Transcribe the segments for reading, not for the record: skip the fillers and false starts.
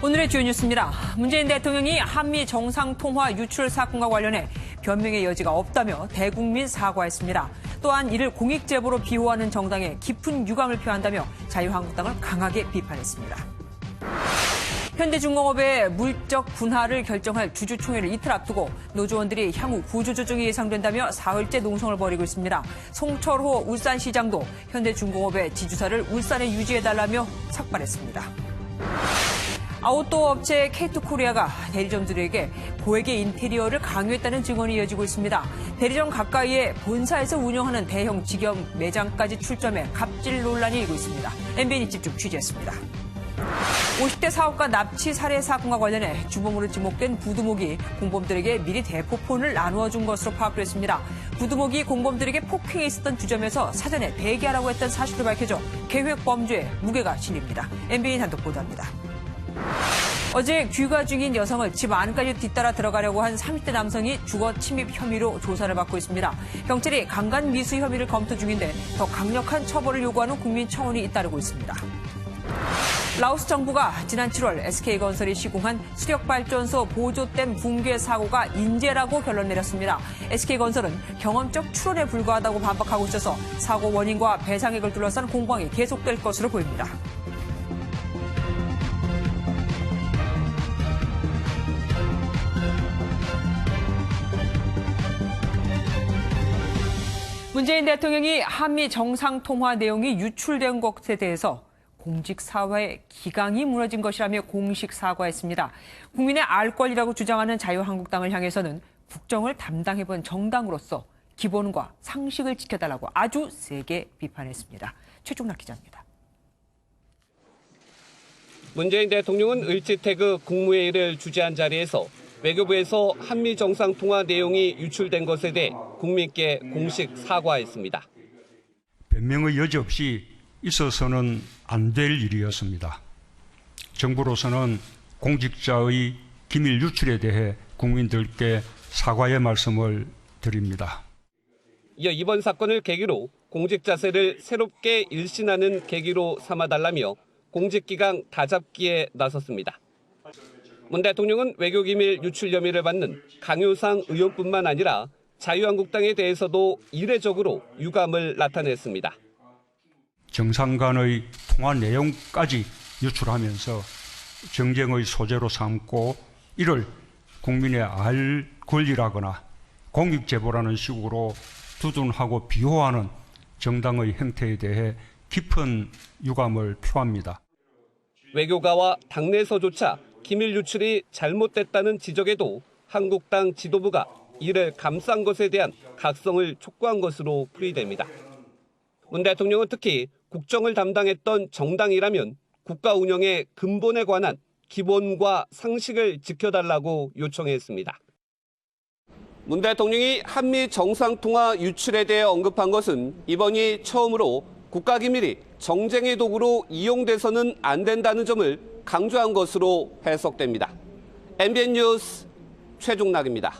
오늘의 주요 뉴스입니다. 문재인 대통령이 한미 정상통화 유출 사건과 관련해 변명의 여지가 없다며 대국민 사과했습니다. 또한 이를 공익제보로 비호하는 정당에 깊은 유감을 표한다며 자유한국당을 강하게 비판했습니다. 현대중공업의 물적 분할을 결정할 주주총회를 이틀 앞두고 노조원들이 향후 구조조정이 예상된다며 사흘째 농성을 벌이고 있습니다. 송철호 울산시장도 현대중공업의 지주사를 울산에 유지해달라며 삭발했습니다. 아웃도어 업체 K2코리아가 대리점들에게 고액의 인테리어를 강요했다는 증언이 이어지고 있습니다. 대리점 가까이에 본사에서 운영하는 대형 직영 매장까지 출점해 갑질 논란이 일고 있습니다. MBN이 집중 취재했습니다. 50대 사업가 납치 살해 사건과 관련해 주범으로 지목된 부두목이 공범들에게 미리 대포폰을 나누어 준 것으로 파악됐습니다. 부두목이 공범들에게 폭행에 있었던 주점에서 사전에 대기하라고 했던 사실도 밝혀져 계획 범죄에 무게가 실립니다. MBN 단독 보도합니다. 어제 귀가 중인 여성을 집 안까지 뒤따라 들어가려고 한 30대 남성이 주거 침입 혐의로 조사를 받고 있습니다. 경찰이 강간 미수 혐의를 검토 중인데 더 강력한 처벌을 요구하는 국민청원이 잇따르고 있습니다. 라오스 정부가 지난 7월 SK건설이 시공한 수력발전소 보조댐 붕괴 사고가 인재라고 결론 내렸습니다. SK건설은 경험적 추론에 불과하다고 반박하고 있어서 사고 원인과 배상액을 둘러싼 공방이 계속될 것으로 보입니다. 문재인 대통령이 한미 정상통화 내용이 유출된 것에 대해서 공직사회의 기강이 무너진 것이라며 공식 사과했습니다. 국민의 알 권리라고 주장하는 자유한국당을 향해서는 국정을 담당해본 정당으로서 기본과 상식을 지켜달라고 아주 세게 비판했습니다. 최종락 기자입니다. 문재인 대통령은 을지태그 국무회의를 주재한 자리에서 외교부에서 한미 정상통화 내용이 유출된 것에 대해 국민께 공식 사과했습니다. 변명의 여지 없이 있어서는 안 될 일이었습니다. 정부로서는 공직자의 기밀 유출에 대해 국민들께 사과의 말씀을 드립니다. 이어 이번 사건을 계기로 공직자세를 새롭게 일신하는 계기로 삼아달라며 공직기강 다잡기에 나섰습니다. 문 대통령은 외교기밀 유출 혐의를 받는 강효상 의원뿐만 아니라 자유한국당에 대해서도 이례적으로 유감을 나타냈습니다. 정상 간의 통화 내용까지 유출하면서 정쟁의 소재로 삼고 이를 국민의 알 권리라거나 공익제보라는 식으로 두둔하고 비호하는 정당의 행태에 대해 깊은 유감을 표합니다. 외교가와 당내에서조차 기밀 유출이 잘못됐다는 지적에도 한국당 지도부가 이를 감싼 것에 대한 각성을 촉구한 것으로 풀이됩니다. 문 대통령은 특히 국정을 담당했던 정당이라면 국가 운영의 근본에 관한 기본과 상식을 지켜달라고 요청했습니다. 문 대통령이 한미 정상통화 유출에 대해 언급한 것은 이번이 처음으로 국가기밀이 정쟁의 도구로 이용돼서는 안 된다는 점을 강조한 것으로 해석됩니다. MBN 뉴스 최종락입니다.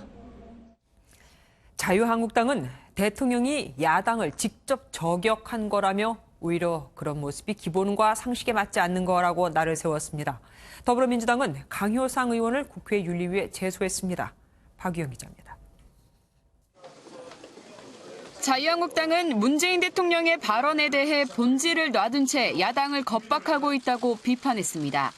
자유한국당은 대통령이 야당을 직접 저격한 거라며 오히려 그런 모습이 기본과 상식에 맞지 않는 거라고 날을 세웠습니다. 더불어민주당은 강효상 의원을 국회 윤리위에 제소했습니다. 박유영 기자입니다. 자유한국당은 문재인 대통령의 발언에 대해 본질을 놔둔 채 야당을 겁박하고 있다고 비판했습니다.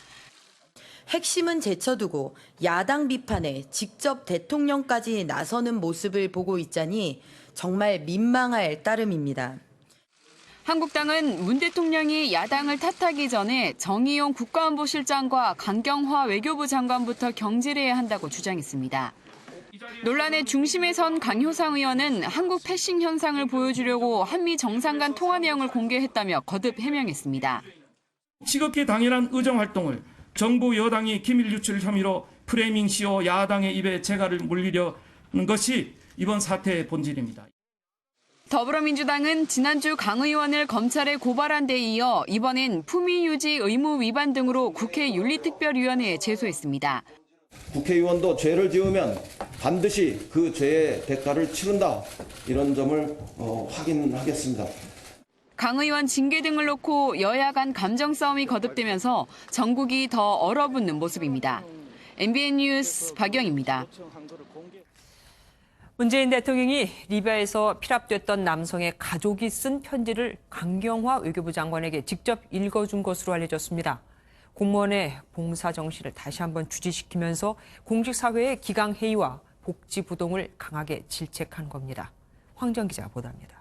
핵심은 제쳐두고 야당 비판에 직접 대통령까지 나서는 모습을 보고 있자니 정말 민망할 따름입니다. 한국당은 문 대통령이 야당을 탓하기 전에 정의용 국가안보실장과 강경화 외교부 장관부터 경질해야 한다고 주장했습니다. 논란의 중심에 선 강효상 의원은 한국 패싱 현상을 보여주려고 한미 정상 간 통화 내용을 공개했다며 거듭 해명했습니다. 지극히 당연한 의정활동을 정부 여당이 기밀 유출 혐의로 프레이밍 씌워 야당의 입에 재갈을 물리려는 것이 이번 사태의 본질입니다. 더불어민주당은 지난주 강 의원을 검찰에 고발한 데 이어 이번엔 품위유지 의무 위반 등으로 국회 윤리특별위원회에 제소했습니다. 국회의원도 죄를 지으면 반드시 그 죄의 대가를 치른다. 이런 점을 확인하겠습니다. 강 의원 징계 등을 놓고 여야 간 감정 싸움이 거듭되면서 전국이 더 얼어붙는 모습입니다. MBN 뉴스 박영입니다. 문재인 대통령이 리비아에서 피랍됐던 남성의 가족이 쓴 편지를 강경화 외교부 장관에게 직접 읽어준 것으로 알려졌습니다. 공무원의 봉사 정신을 다시 한번 주지시키면서 공직 사회의 기강 해이와 복지 부동을 강하게 질책한 겁니다. 황정 기자가 보도합니다.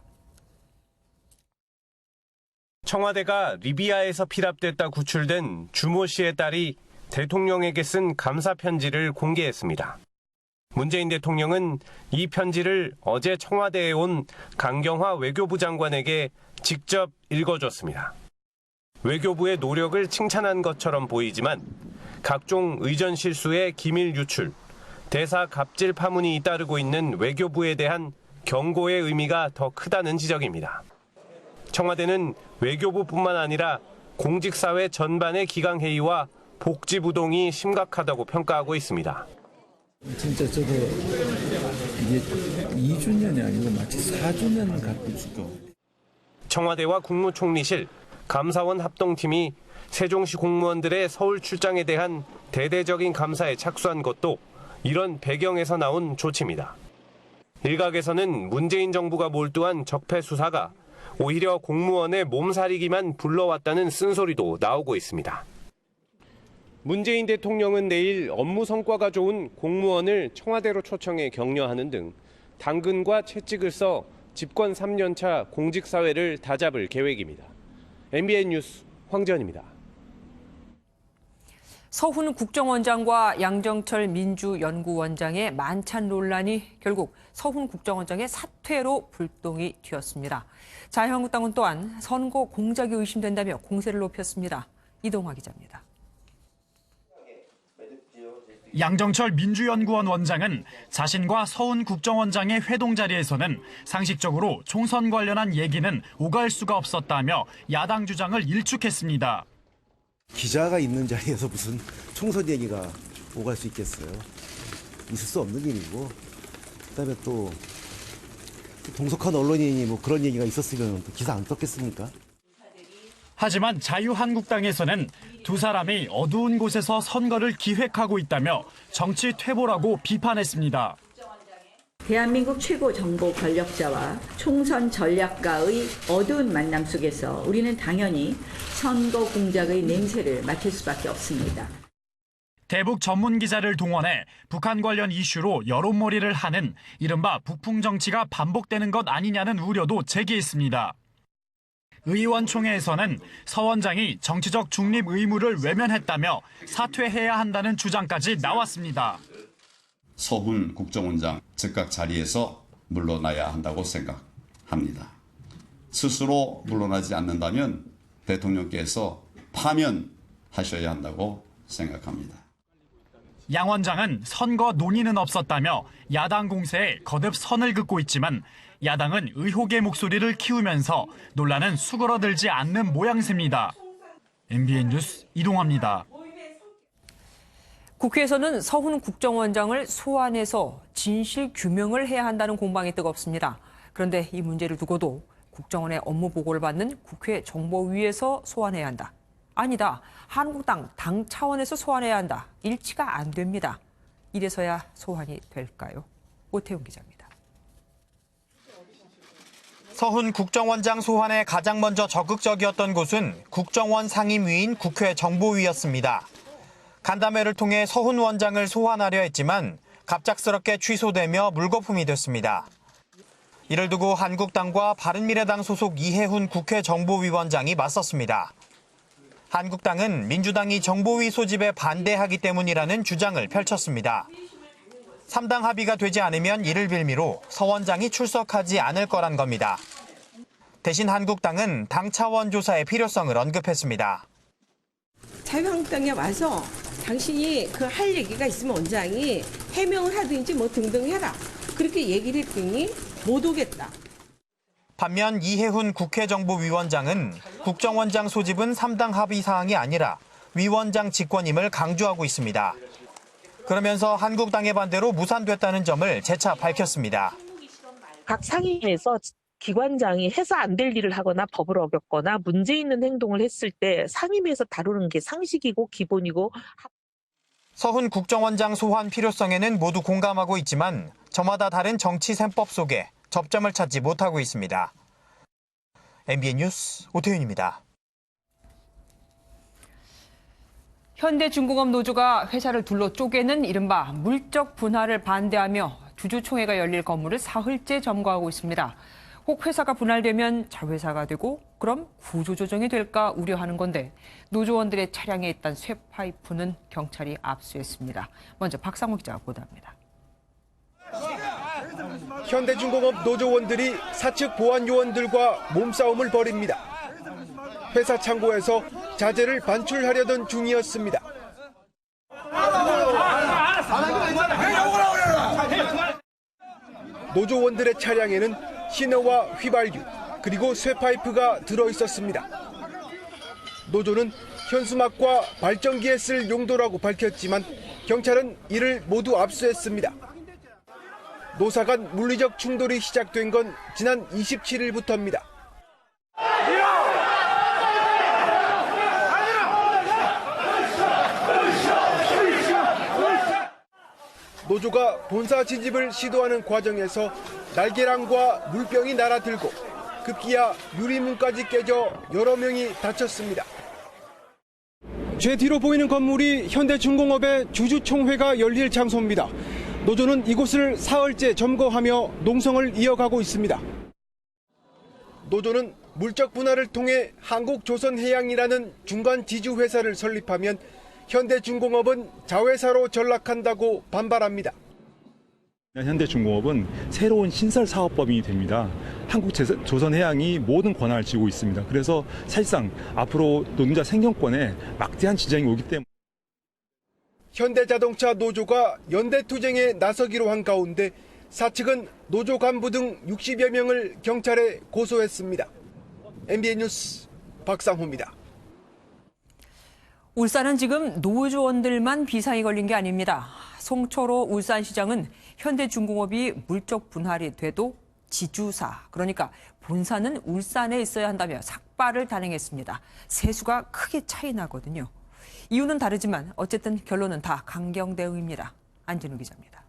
청와대가 리비아에서 피랍됐다 구출된 주모 씨의 딸이 대통령에게 쓴 감사 편지를 공개했습니다. 문재인 대통령은 이 편지를 어제 청와대에 온 강경화 외교부 장관에게 직접 읽어줬습니다. 외교부의 노력을 칭찬한 것처럼 보이지만 각종 의전 실수의 기밀 유출, 대사 갑질 파문이 잇따르고 있는 외교부에 대한 경고의 의미가 더 크다는 지적입니다. 청와대는 외교부뿐만 아니라 공직사회 전반의 기강해이와 복지부동이 심각하다고 평가하고 있습니다. 진짜 저도 이게 2주년이 아니고 마치 4주년 같고. 청와대와 국무총리실, 감사원 합동팀이 세종시 공무원들의 서울 출장에 대한 대대적인 감사에 착수한 것도 이런 배경에서 나온 조치입니다. 일각에서는 문재인 정부가 몰두한 적폐 수사가 오히려 공무원의 몸살이기만 불러왔다는 쓴소리도 나오고 있습니다. 문재인 대통령은 내일 업무 성과가 좋은 공무원을 청와대로 초청해 격려하는 등 당근과 채찍을 써 집권 3년차 공직사회를 다잡을 계획입니다. MBN 뉴스 황지연입니다. 서훈 국정원장과 양정철 민주연구원장의 만찬 논란이 결국 서훈 국정원장의 사퇴로 불똥이 튀었습니다. 자유한국당은 또한 선거 공작이 의심된다며 공세를 높였습니다. 이동화 기자입니다. 양정철 민주연구원 원장은 자신과 서훈 국정원장의 회동 자리에서는 상식적으로 총선 관련한 얘기는 오갈 수가 없었다며 야당 주장을 일축했습니다. 기자가 있는 자리에서 무슨 총선 얘기가 오갈 수 있겠어요. 있을 수 없는 일이고, 그다음에 또 동석한 언론인이 뭐 그런 얘기가 있었으면 또 기사 안 떴겠습니까? 하지만 자유한국당에서는 두 사람이 어두운 곳에서 선거를 기획하고 있다며 정치 퇴보라고 비판했습니다. 대한민국 최고 정보 권력자와 총선 전략가의 어두운 만남 속에서 우리는 당연히 선거 공작의 냄새를 맡을 수밖에 없습니다. 대북 전문 기자를 동원해 북한 관련 이슈로 여론몰이를 하는 이른바 북풍 정치가 반복되는 것 아니냐는 우려도 제기했습니다. 의원총회에서는 서 원장이 정치적 중립 의무를 외면했다며 사퇴해야 한다는 주장까지 나왔습니다. 서훈 국정원장 즉각 자리에서 물러나야 한다고 생각합니다. 스스로 물러나지 않는다면 대통령께서 파면하셔야 한다고 생각합니다. 양 원장은 선거 논의는 없었다며 야당 공세에 거듭 선을 긋고 있지만 야당은 의혹의 목소리를 키우면서 논란은 수그러들지 않는 모양새입니다. MBN 뉴스 이동화입니다. 국회에서는 서훈 국정원장을 소환해서 진실 규명을 해야 한다는 공방이 뜨겁습니다. 그런데 이 문제를 두고도 국정원의 업무 보고를 받는 국회 정보위에서 소환해야 한다. 아니다. 한국당 당 차원에서 소환해야 한다. 일치가 안 됩니다. 이래서야 소환이 될까요? 오태훈 기자입니다. 서훈 국정원장 소환에 가장 먼저 적극적이었던 곳은 국정원 상임위인 국회 정보위였습니다. 간담회를 통해 서훈 원장을 소환하려 했지만 갑작스럽게 취소되며 물거품이 됐습니다. 이를 두고 한국당과 바른미래당 소속 이해훈 국회 정보위원장이 맞섰습니다. 한국당은 민주당이 정보위 소집에 반대하기 때문이라는 주장을 펼쳤습니다. 3당 합의가 되지 않으면 이를 빌미로 서 원장이 출석하지 않을 거란 겁니다. 대신 한국당은 당 차원 조사의 필요성을 언급했습니다. 자유한국당에 와서 당신이 그 할 얘기가 있으면 원장이 해명을 하든지 뭐 등등 해라. 그렇게 얘기를 했더니 못 오겠다. 반면 이해훈 국회정보위원장은 국정원장 소집은 3당 합의 사항이 아니라 위원장 직권임을 강조하고 있습니다. 그러면서 한국당의 반대로 무산됐다는 점을 재차 밝혔습니다. 각 상임위에서 기관장이 해서 안 될 일을 하거나 법을 어겼거나 문제 있는 행동을 했을 때 상임위에서 다루는 게 상식이고 기본이고. 서훈 국정원장 소환 필요성에는 모두 공감하고 있지만 저마다 다른 정치 셈법 속에 접점을 찾지 못하고 있습니다. MBN 뉴스 오태윤입니다. 현대중공업 노조가 회사를 둘러 쪼개는 이른바 물적 분할을 반대하며 주주총회가 열릴 건물을 사흘째 점거하고 있습니다. 혹 회사가 분할되면 자회사가 되고 그럼 구조조정이 될까 우려하는 건데 노조원들의 차량에 있던 쇠파이프는 경찰이 압수했습니다. 먼저 박상호 기자가 보도합니다. 현대중공업 노조원들이 사측 보안 요원들과 몸싸움을 벌입니다. 회사 창고에서 자재를 반출하려던 중이었습니다. 노조원들의 차량에는 신호와 휘발유 그리고 쇠파이프가 들어있었습니다. 노조는 현수막과 발전기에 쓸 용도라고 밝혔지만 경찰은 이를 모두 압수했습니다. 노사 간 물리적 충돌이 시작된 건 지난 27일부터입니다. 노조가 본사 진입을 시도하는 과정에서 날개랑과 물병이 날아들고 급기야 유리문까지 깨져 여러 명이 다쳤습니다. 제 뒤로 보이는 건물이 현대중공업의 주주총회가 열릴 장소입니다. 노조는 이곳을 사흘째 점거하며 농성을 이어가고 있습니다. 노조는 물적 분할을 통해 한국조선해양이라는 중간 지주회사를 설립하면 현대중공업은 자회사로 전락한다고 반발합니다. 현대중공업은 새로운 신설 사업법인이 됩니다. 한국조선해양이 모든 권한을 쥐고 있습니다. 그래서 사실상 앞으로 노동자 생존권에 막대한 지장이 오기 때문에 현대자동차 노조가 연대투쟁에 나서기로 한 가운데 사측은 노조 간부 등 60여 명을 경찰에 고소했습니다. MBN 뉴스 박상호입니다. 울산은 지금 노조원들만 비상이 걸린 게 아닙니다. 송철호 울산시장은 현대중공업이 물적 분할이 돼도 지주사, 그러니까 본사는 울산에 있어야 한다며 삭발을 단행했습니다. 세수가 크게 차이 나거든요. 이유는 다르지만 어쨌든 결론은 다 강경 대응입니다. 안진우 기자입니다.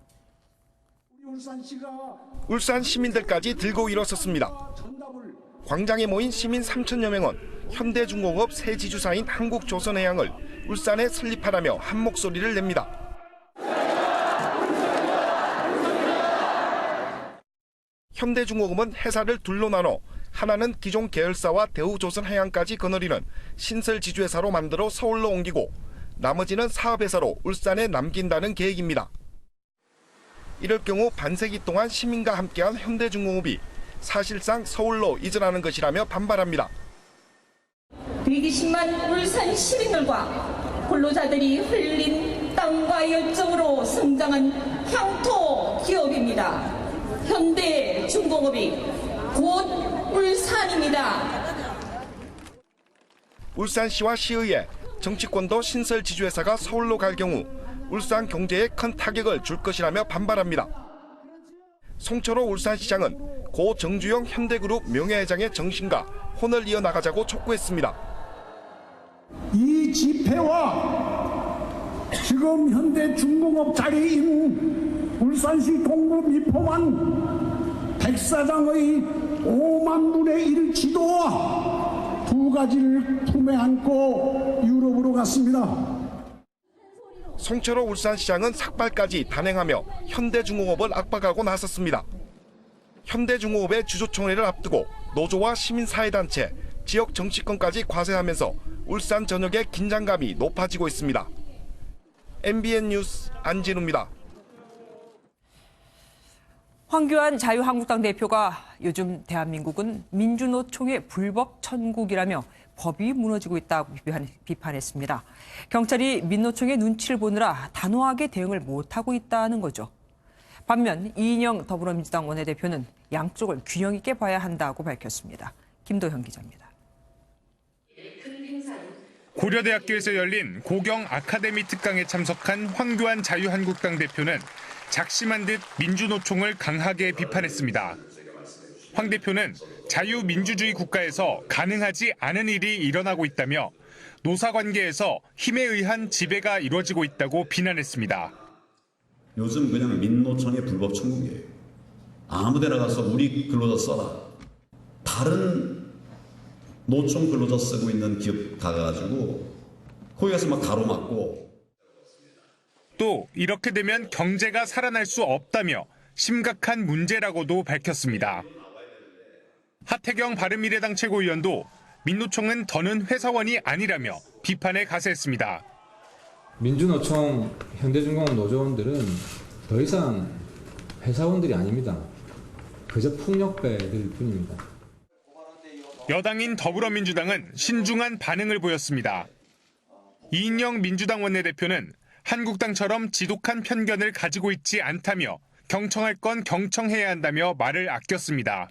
울산 시민들까지 들고 일어섰습니다. 광장에 모인 시민 3천여 명은 현대중공업 새 지주사인 한국조선해양을 울산에 설립하라며 한 목소리를 냅니다. 현대중공업은 회사를 둘로 나눠 하나는 기존 계열사와 대우조선해양까지 거느리는 신설 지주회사로 만들어 서울로 옮기고 나머지는 사업회사로 울산에 남긴다는 계획입니다. 이럴 경우 반세기 동안 시민과 함께한 현대중공업이 사실상 서울로 이전하는 것이라며 반발합니다. 120만 울산 시민들과 근로자들이 흘린 땀과 열정으로 성장한 향토 기업입니다. 현대중공업이 곧 울산입니다. 울산시와 시의회, 정치권도 신설 지주회사가 서울로 갈 경우 울산 경제에 큰 타격을 줄 것이라며 반발합니다. 송철호 울산시장은 고 정주영 현대그룹 명예회장의 정신과 혼을 이어나가자고 촉구했습니다. 이 집회와 지금 현대중공업 자리에 있는 울산시 동구 미포만 백사장의 5만 분의 1 지도와 두 가지를 품에 안고 유럽으로 갔습니다. 송철호 울산시장은 삭발까지 단행하며 현대중공업을 압박하고 나섰습니다. 현대중공업의 주주총회를 앞두고 노조와 시민사회단체, 지역 정치권까지 과세하면서 울산 전역의 긴장감이 높아지고 있습니다. MBN 뉴스 안진우입니다. 황교안 자유한국당 대표가 요즘 대한민국은 민주노총의 불법 천국이라며 법이 무너지고 있다고 비판했습니다. 경찰이 민노총의 눈치를 보느라 단호하게 대응을 못하고 있다는 거죠. 반면 이인영 더불어민주당 원내대표는 양쪽을 균형 있게 봐야 한다고 밝혔습니다. 김도현 기자입니다. 고려대학교에서 열린 고경 아카데미 특강에 참석한 황교안 자유한국당 대표는 작심한 듯 민주노총을 강하게 비판했습니다. 황 대표는 자유민주주의 국가에서 가능하지 않은 일이 일어나고 있다며 노사관계에서 힘에 의한 지배가 이루어지고 있다고 비난했습니다. 요즘 그냥 민노총의 불법 천국이에요. 아무 데나 가서 우리 근로자 써라. 다른 노총 근로자 쓰고 있는 기업 가가지고 거기 가서 막 가로막고. 또 이렇게 되면 경제가 살아날 수 없다며 심각한 문제라고도 밝혔습니다. 하태경 바른미래당 최고위원도 민노총은 더는 회사원이 아니라며 비판에 가세했습니다. 민주노총, 현대중공업 노조원들은 더 이상 회사원들이 아닙니다. 그저 폭력배들 뿐입니다. 여당인 더불어민주당은 신중한 반응을 보였습니다. 이인영 민주당 원내대표는 한국당처럼 지독한 편견을 가지고 있지 않다며 경청할 건 경청해야 한다며 말을 아꼈습니다.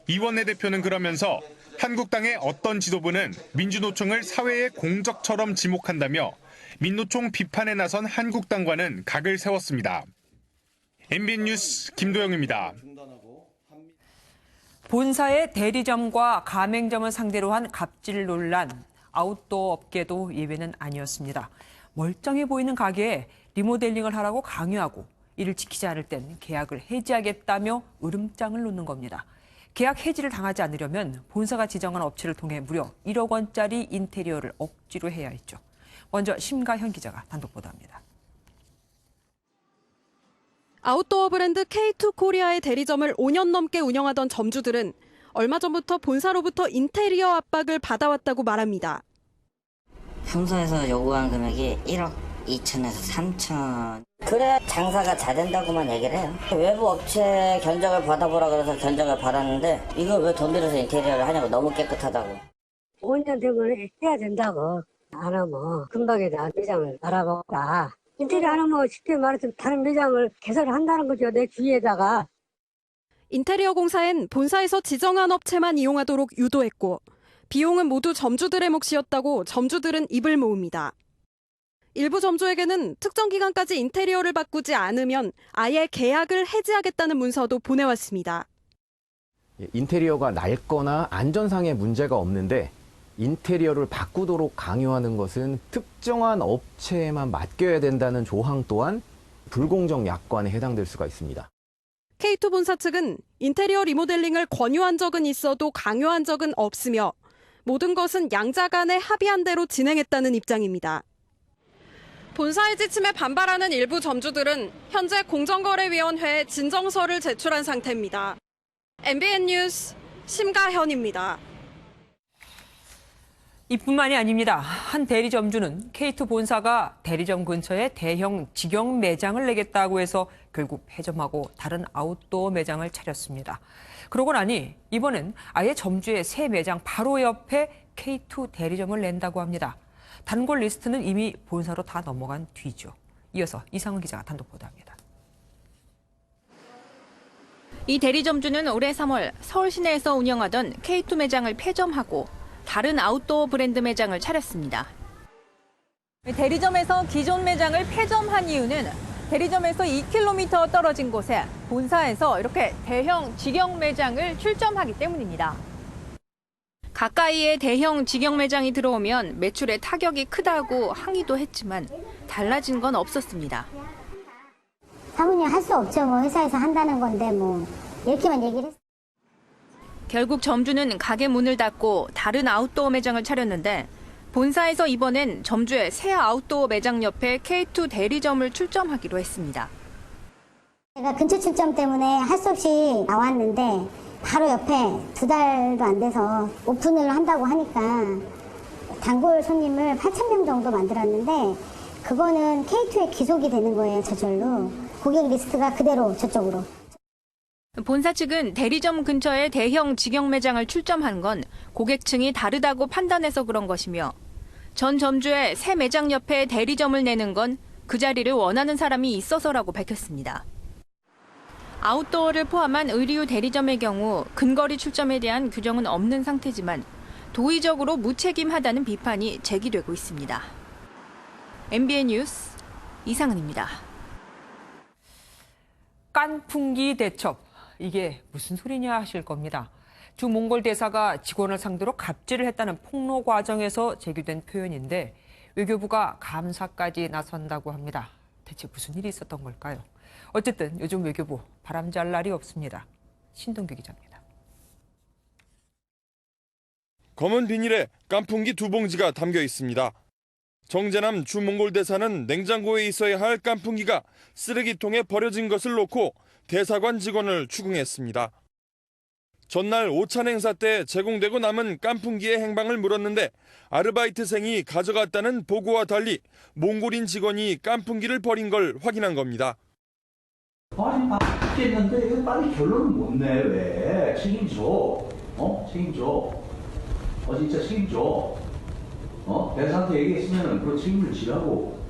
이 원내대표는 그러면서 한국당의 어떤 지도부는 민주노총을 사회의 공적처럼 지목한다며 민노총 비판에 나선 한국당과는 각을 세웠습니다. MBN 뉴스 김도영입니다. 본사의 대리점과 가맹점을 상대로 한 갑질 논란, 아웃도어 업계도 예외는 아니었습니다. 멀쩡해 보이는 가게에 리모델링을 하라고 강요하고 이를 지키지 않을 땐 계약을 해지하겠다며 으름장을 놓는 겁니다. 계약 해지를 당하지 않으려면 본사가 지정한 업체를 통해 무려 1억 원짜리 인테리어를 억지로 해야 했죠. 먼저 심가현 기자가 단독 보도합니다. 아웃도어 브랜드 K2 코리아의 대리점을 5년 넘게 운영하던 점주들은 얼마 전부터 본사로부터 인테리어 압박을 받아왔다고 말합니다. 본사에서 요구한 금액이 1억 2천에서 3천. 그래 장사가 잘 된다고만 얘기를 해요. 외부 업체 견적을 받아보라 그래서 견적을 받았는데 이거 왜 돈 들여서 인테리어를 하냐고. 너무 깨끗하다고. 5년 되면 해야 된다고. 안 하면 금방에다 매장을 알아보라. 인테리어 안 하면 쉽게 말해서 다른 매장을 개설을 한다는 거죠. 내 주위에다가. 인테리어 공사엔 본사에서 지정한 업체만 이용하도록 유도했고 비용은 모두 점주들의 몫이었다고 점주들은 입을 모읍니다. 일부 점주에게는 특정 기간까지 인테리어를 바꾸지 않으면 아예 계약을 해지하겠다는 문서도 보내왔습니다. 인테리어가 낡거나 안전상의 문제가 없는데 인테리어를 바꾸도록 강요하는 것은 특정한 업체에만 맡겨야 된다는 조항 또한 불공정 약관에 해당될 수가 있습니다. K2 본사 측은 인테리어 리모델링을 권유한 적은 있어도 강요한 적은 없으며 모든 것은 양자 간에 합의한 대로 진행했다는 입장입니다. 본사의 지침에 반발하는 일부 점주들은 현재 공정거래위원회에 진정서를 제출한 상태입니다. MBN 뉴스 심가현입니다. 이뿐만이 아닙니다. 한 대리점주는 K2 본사가 대리점 근처에 대형 직영 매장을 내겠다고 해서 결국 폐점하고 다른 아웃도어 매장을 차렸습니다. 그러고 나니 이번엔 아예 점주의 새 매장 바로 옆에 K2 대리점을 낸다고 합니다. 단골 리스트는 이미 본사로 다 넘어간 뒤죠. 이어서 이상은 기자가 단독 보도합니다. 이 대리점주는 올해 3월 서울 시내에서 운영하던 K2 매장을 폐점하고 다른 아웃도어 브랜드 매장을 차렸습니다. 대리점에서 기존 매장을 폐점한 이유는 대리점에서 2km 떨어진 곳에 본사에서 이렇게 대형 직영 매장을 출점하기 때문입니다. 가까이에 대형 직영 매장이 들어오면 매출에 타격이 크다고 항의도 했지만 달라진 건 없었습니다. 사모님 할 수 없죠. 뭐 회사에서 한다는 건데 뭐 이렇게만 얘기를 했어요. 결국 점주는 가게 문을 닫고 다른 아웃도어 매장을 차렸는데 본사에서 이번엔 점주의 새 아웃도어 매장 옆에 K2 대리점을 출점하기로 했습니다. 제가 근처 출점 때문에 할 수 없이 나왔는데 바로 옆에 2달도 안 돼서 오픈을 한다고 하니까 단골 손님을 8,000명 정도 만들었는데 그거는 K2에 기속이 되는 거예요. 저절로. 고객 리스트가 그대로 저쪽으로. 본사 측은 대리점 근처에 대형 직영 매장을 출점한 건 고객층이 다르다고 판단해서 그런 것이며 전 점주의 새 매장 옆에 대리점을 내는 건 그 자리를 원하는 사람이 있어서라고 밝혔습니다. 아웃도어를 포함한 의류 대리점의 경우 근거리 출점에 대한 규정은 없는 상태지만 도의적으로 무책임하다는 비판이 제기되고 있습니다. MBN 뉴스 이상은입니다. 깐풍기 대첩. 이게 무슨 소리냐 하실 겁니다. 주 몽골 대사가 직원을 상대로 갑질을 했다는 폭로 과정에서 제기된 표현인데 외교부가 감사까지 나선다고 합니다. 대체 무슨 일이 있었던 걸까요? 어쨌든 요즘 외교부 바람잘 날이 없습니다. 신동규 기자입니다. 검은 비닐에 깐풍기 2봉지가 담겨 있습니다. 정재남 주 몽골 대사는 냉장고에 있어야 할 깐풍기가 쓰레기통에 버려진 것을 놓고 대사관 직원을 추궁했습니다. 전날 오찬 행사 때 제공되고 남은 깐풍기의 행방을 물었는데 아르바이트생이 가져갔다는 보고와 달리 몽골인 직원이 깐풍기를 버린 걸 확인한 겁니다. 아니 맞겠는데 이거 빨리 결론을 못 내. 왜? 책임져. 책임져. 진짜 책임져. 대사한테 얘기했으면 그 책임을 지라고.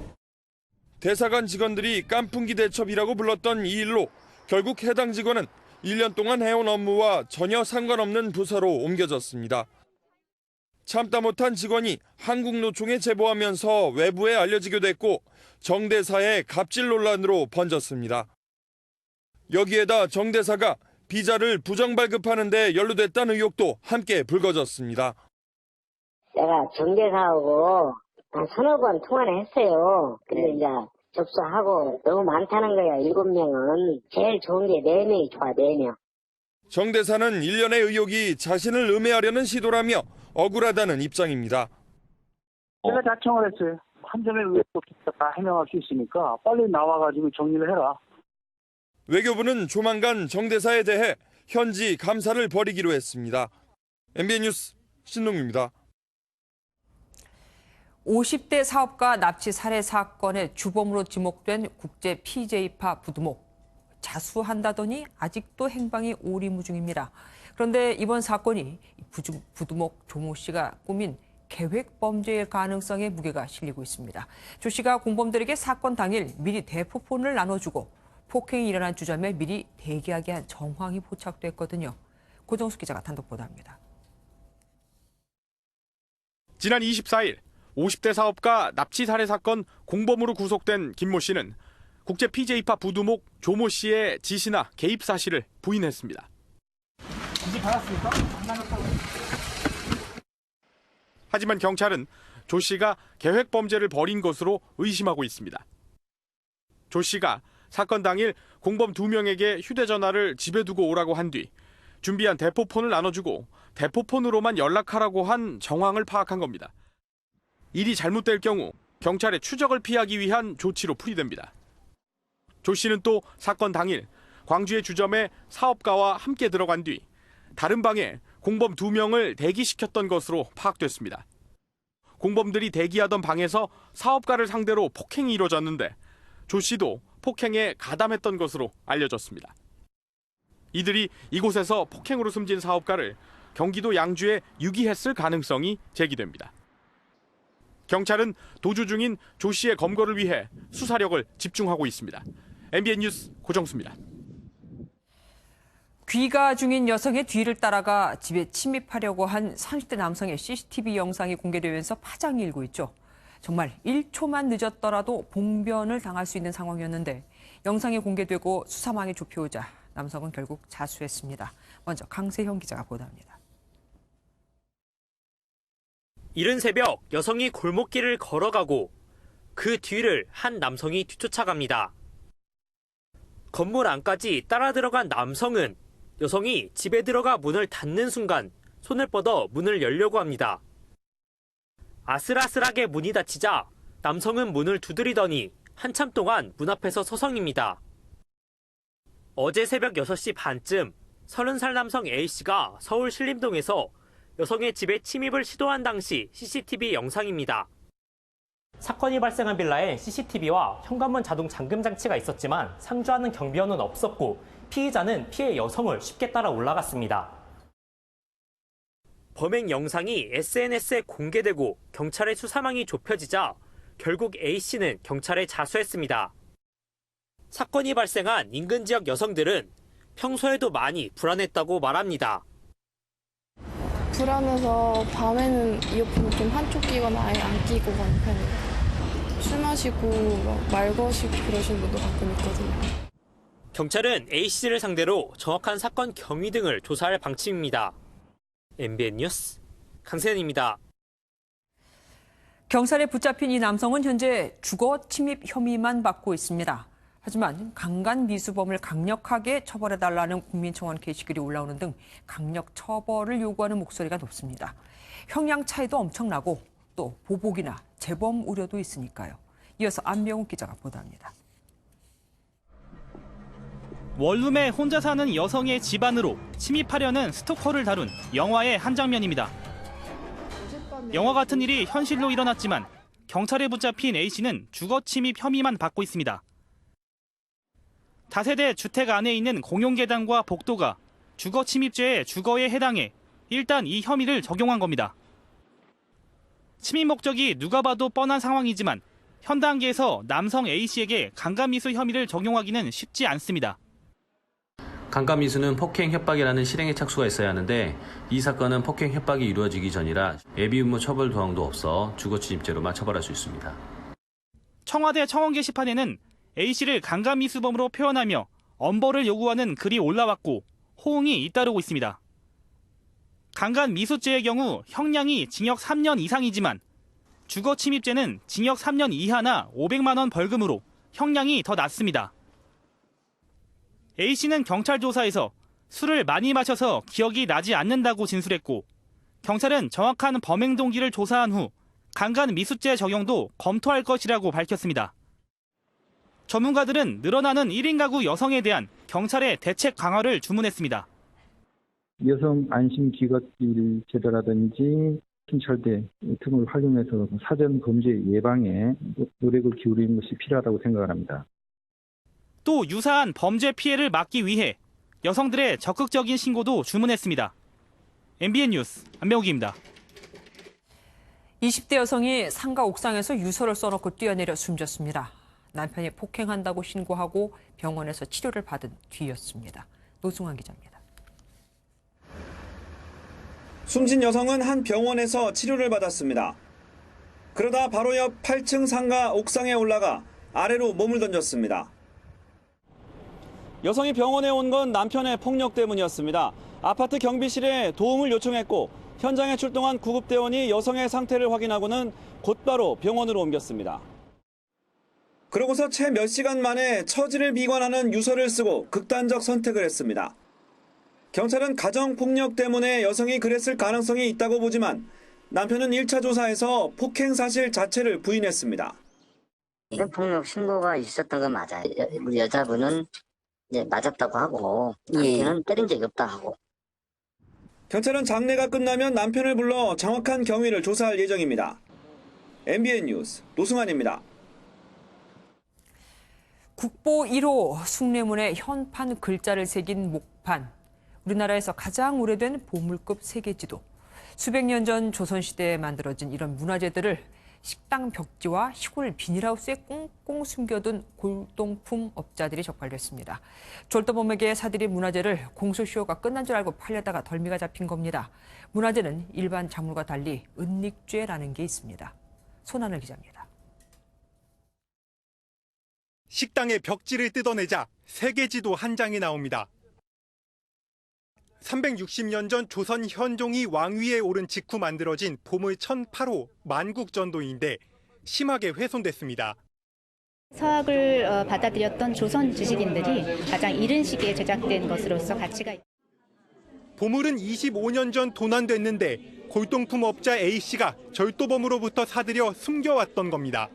대사관 직원들이 깐풍기 대첩이라고 불렀던 이 일로 결국 해당 직원은 1년 동안 해온 업무와 전혀 상관없는 부서로 옮겨졌습니다. 참다 못한 직원이 한국노총에 제보하면서 외부에 알려지게 됐고 정 대사의 갑질 논란으로 번졌습니다. 여기에다 정 대사가 비자를 부정 발급하는 데 연루됐다는 의혹도 함께 불거졌습니다. 내가 정 대사하고 한 3억 통화를 했어요. 근데 이제 접수하고 너무 많다는 거야. 7명은. 제일 좋은 게 4명이 좋아. 4명. 정 대사는 1년의 의혹이 자신을 음해하려는 시도라며 억울하다는 입장입니다. 제가 자청을 했어요. 한 점의 의혹도 다 해명할 수 있으니까 빨리 나와가지고 정리를 해라. 외교부는 조만간 정 대사에 대해 현지 감사를 벌이기로 했습니다. MBN 뉴스 신동규입니다. 50대 사업가 납치 살해 사건의 주범으로 지목된 국제 PJ파 부두목. 자수한다더니 아직도 행방이 오리무중입니다. 그런데 이번 사건이 부두목 조모 씨가 꾸민 계획 범죄일 가능성에 무게가 실리고 있습니다. 조 씨가 공범들에게 사건 당일 미리 대포폰을 나눠주고 폭행이 일어난 주점에 미리 대기하게 한 정황이 포착됐거든요. 고정수 기자가 단독 보도합니다. 지난 24일 50대 사업가 납치 살해 사건 공범으로 구속된 김모 씨는 국제 PJ파 부두목 조모 씨의 지시나 개입 사실을 부인했습니다. 지시 받았습니까? 하지만 경찰은 조 씨가 계획 범죄를 벌인 것으로 의심하고 있습니다. 조 씨가 사건 당일 공범 2명에게 휴대전화를 집에 두고 오라고 한 뒤 준비한 대포폰을 나눠주고 대포폰으로만 연락하라고 한 정황을 파악한 겁니다. 일이 잘못될 경우 경찰의 추적을 피하기 위한 조치로 풀이됩니다. 조 씨는 또 사건 당일 광주의 주점에 사업가와 함께 들어간 뒤 다른 방에 공범 2명을 대기시켰던 것으로 파악됐습니다. 공범들이 대기하던 방에서 사업가를 상대로 폭행이 이루어졌는데 조 씨도 폭행에 가담했던 것으로 알려졌습니다. 이들이 이곳에서 폭행으로 숨진 사업가를 경기도 양주에 유기했을 가능성이 제기됩니다. 경찰은 도주 중인 조 씨의 검거를 위해 수사력을 집중하고 있습니다. MBN 뉴스 고정수입니다. 귀가 중인 여성의 뒤를 따라가 집에 침입하려고 한 30대 남성의 CCTV 영상이 공개되면서 파장이 일고 있죠. 정말 1초만 늦었더라도 봉변을 당할 수 있는 상황이었는데 영상이 공개되고 수사망이 좁혀오자 남성은 결국 자수했습니다. 먼저 강세형 기자가 보도합니다. 이른 새벽 여성이 골목길을 걸어가고 그 뒤를 한 남성이 뒤쫓아갑니다. 건물 안까지 따라 들어간 남성은 여성이 집에 들어가 문을 닫는 순간 손을 뻗어 문을 열려고 합니다. 아슬아슬하게 문이 닫히자 남성은 문을 두드리더니 한참 동안 문 앞에서 서성입니다. 어제 새벽 6시 반쯤 30살 남성 A씨가 서울 신림동에서 여성의 집에 침입을 시도한 당시 CCTV 영상입니다. 사건이 발생한 빌라엔 CCTV와 현관문 자동 잠금 장치가 있었지만 상주하는 경비원은 없었고 피의자는 피해 여성을 쉽게 따라 올라갔습니다. 범행 영상이 SNS에 공개되고 경찰의 수사망이 좁혀지자 결국 A씨는 경찰에 자수했습니다. 사건이 발생한 인근 지역 여성들은 평소에도 많이 불안했다고 말합니다. 불안해서 밤에는 이어폰 좀 한쪽 끼거나 아예 안 끼고 가는 편이에요. 술 마시고 말 거시고 그러시는 분도 가끔 있거든요. 경찰은 A씨를 상대로 정확한 사건 경위 등을 조사할 방침입니다. MBN 뉴스 강세현입니다. 경찰에 붙잡힌 이 남성은 현재 주거 침입 혐의만 받고 있습니다. 하지만 강간 미수범을 강력하게 처벌해달라는 국민청원 게시글이 올라오는 등 강력 처벌을 요구하는 목소리가 높습니다. 형량 차이도 엄청나고 또 보복이나 재범 우려도 있으니까요. 이어서 안명욱 기자가 보도합니다. 원룸에 혼자 사는 여성의 집 안으로 침입하려는 스토커를 다룬 영화의 한 장면입니다. 영화 같은 일이 현실로 일어났지만 경찰에 붙잡힌 A씨는 주거 침입 혐의만 받고 있습니다. 다세대 주택 안에 있는 공용계단과 복도가 주거 침입죄의 주거에 해당해 일단 이 혐의를 적용한 겁니다. 침입 목적이 누가 봐도 뻔한 상황이지만 현 단계에서 남성 A씨에게 강간미수 혐의를 적용하기는 쉽지 않습니다. 강간미수는 폭행 협박이라는 실행의 착수가 있어야 하는데 이 사건은 폭행 협박이 이루어지기 전이라 예비의무 처벌 조항도 없어 주거침입죄로만 처벌할 수 있습니다. 청와대 청원 게시판에는 A씨를 강간미수범으로 표현하며 엄벌을 요구하는 글이 올라왔고 호응이 잇따르고 있습니다. 강간미수죄의 경우 형량이 징역 3년 이상이지만 주거침입죄는 징역 3년 이하나 500만 원 벌금으로 형량이 더 낮습니다. A씨는 경찰 조사에서 술을 많이 마셔서 기억이 나지 않는다고 진술했고 경찰은 정확한 범행 동기를 조사한 후 강간미수죄 적용도 검토할 것이라고 밝혔습니다. 전문가들은 늘어나는 1인 가구 여성에 대한 경찰의 대책 강화를 주문했습니다. 여성 안심 귀갓길 제도라든지 신철대 등을 활용해서 사전 범죄 예방에 노력을 기울이는 것이 필요하다고 생각을 합니다. 또 유사한 범죄 피해를 막기 위해 여성들의 적극적인 신고도 주문했습니다. MBN 뉴스 안명욱입니다. 20대 여성이 상가 옥상에서 유서를 써놓고 뛰어내려 숨졌습니다. 남편이 폭행한다고 신고하고 병원에서 치료를 받은 뒤였습니다. 노승환 기자입니다. 숨진 여성은 한 병원에서 치료를 받았습니다. 그러다 바로 옆 8층 상가 옥상에 올라가 아래로 몸을 던졌습니다. 여성이 병원에 온 건 남편의 폭력 때문이었습니다. 아파트 경비실에 도움을 요청했고 현장에 출동한 구급대원이 여성의 상태를 확인하고는 곧바로 병원으로 옮겼습니다. 그러고서 채 몇 시간 만에 처지를 미관하는 유서를 쓰고 극단적 선택을 했습니다. 경찰은 가정폭력 때문에 여성이 그랬을 가능성이 있다고 보지만 남편은 1차 조사에서 폭행 사실 자체를 부인했습니다. 폭력 신고가 있었던 건 맞아요. 우리 여자분은 이제 맞았다고 하고 남편은 때린 적이 없다 하고. 경찰은 장례가 끝나면 남편을 불러 정확한 경위를 조사할 예정입니다. MBN 뉴스 노승환입니다. 국보 1호 숭례문에 현판 글자를 새긴 목판. 우리나라에서 가장 오래된 보물급 세계지도. 수백 년 전 조선시대에 만들어진 이런 문화재들을 식당 벽지와 시골 비닐하우스에 꽁꽁 숨겨둔 골동품 업자들이 적발됐습니다. 졸도범에게 사들인 문화재를 공소시효가 끝난 줄 알고 팔려다가 덜미가 잡힌 겁니다. 문화재는 일반 작물과 달리 은닉죄라는 게 있습니다. 손하늘 기자입니다. 식당의 벽지를 뜯어내자 세계지도 한 장이 나옵니다. 360년 전 조선 현종이 왕위에 오른 직후 만들어진 보물 1008호 만국전도인데 심하게 훼손됐습니다. 서학을 받아들였던 조선 지식인들이 가장 이른 시기에 제작된 것으로서 가치가 있다. 보물은 25년 전 도난됐는데 골동품 업자 A씨가 절도범으로부터 사들여 숨겨왔던 겁니다.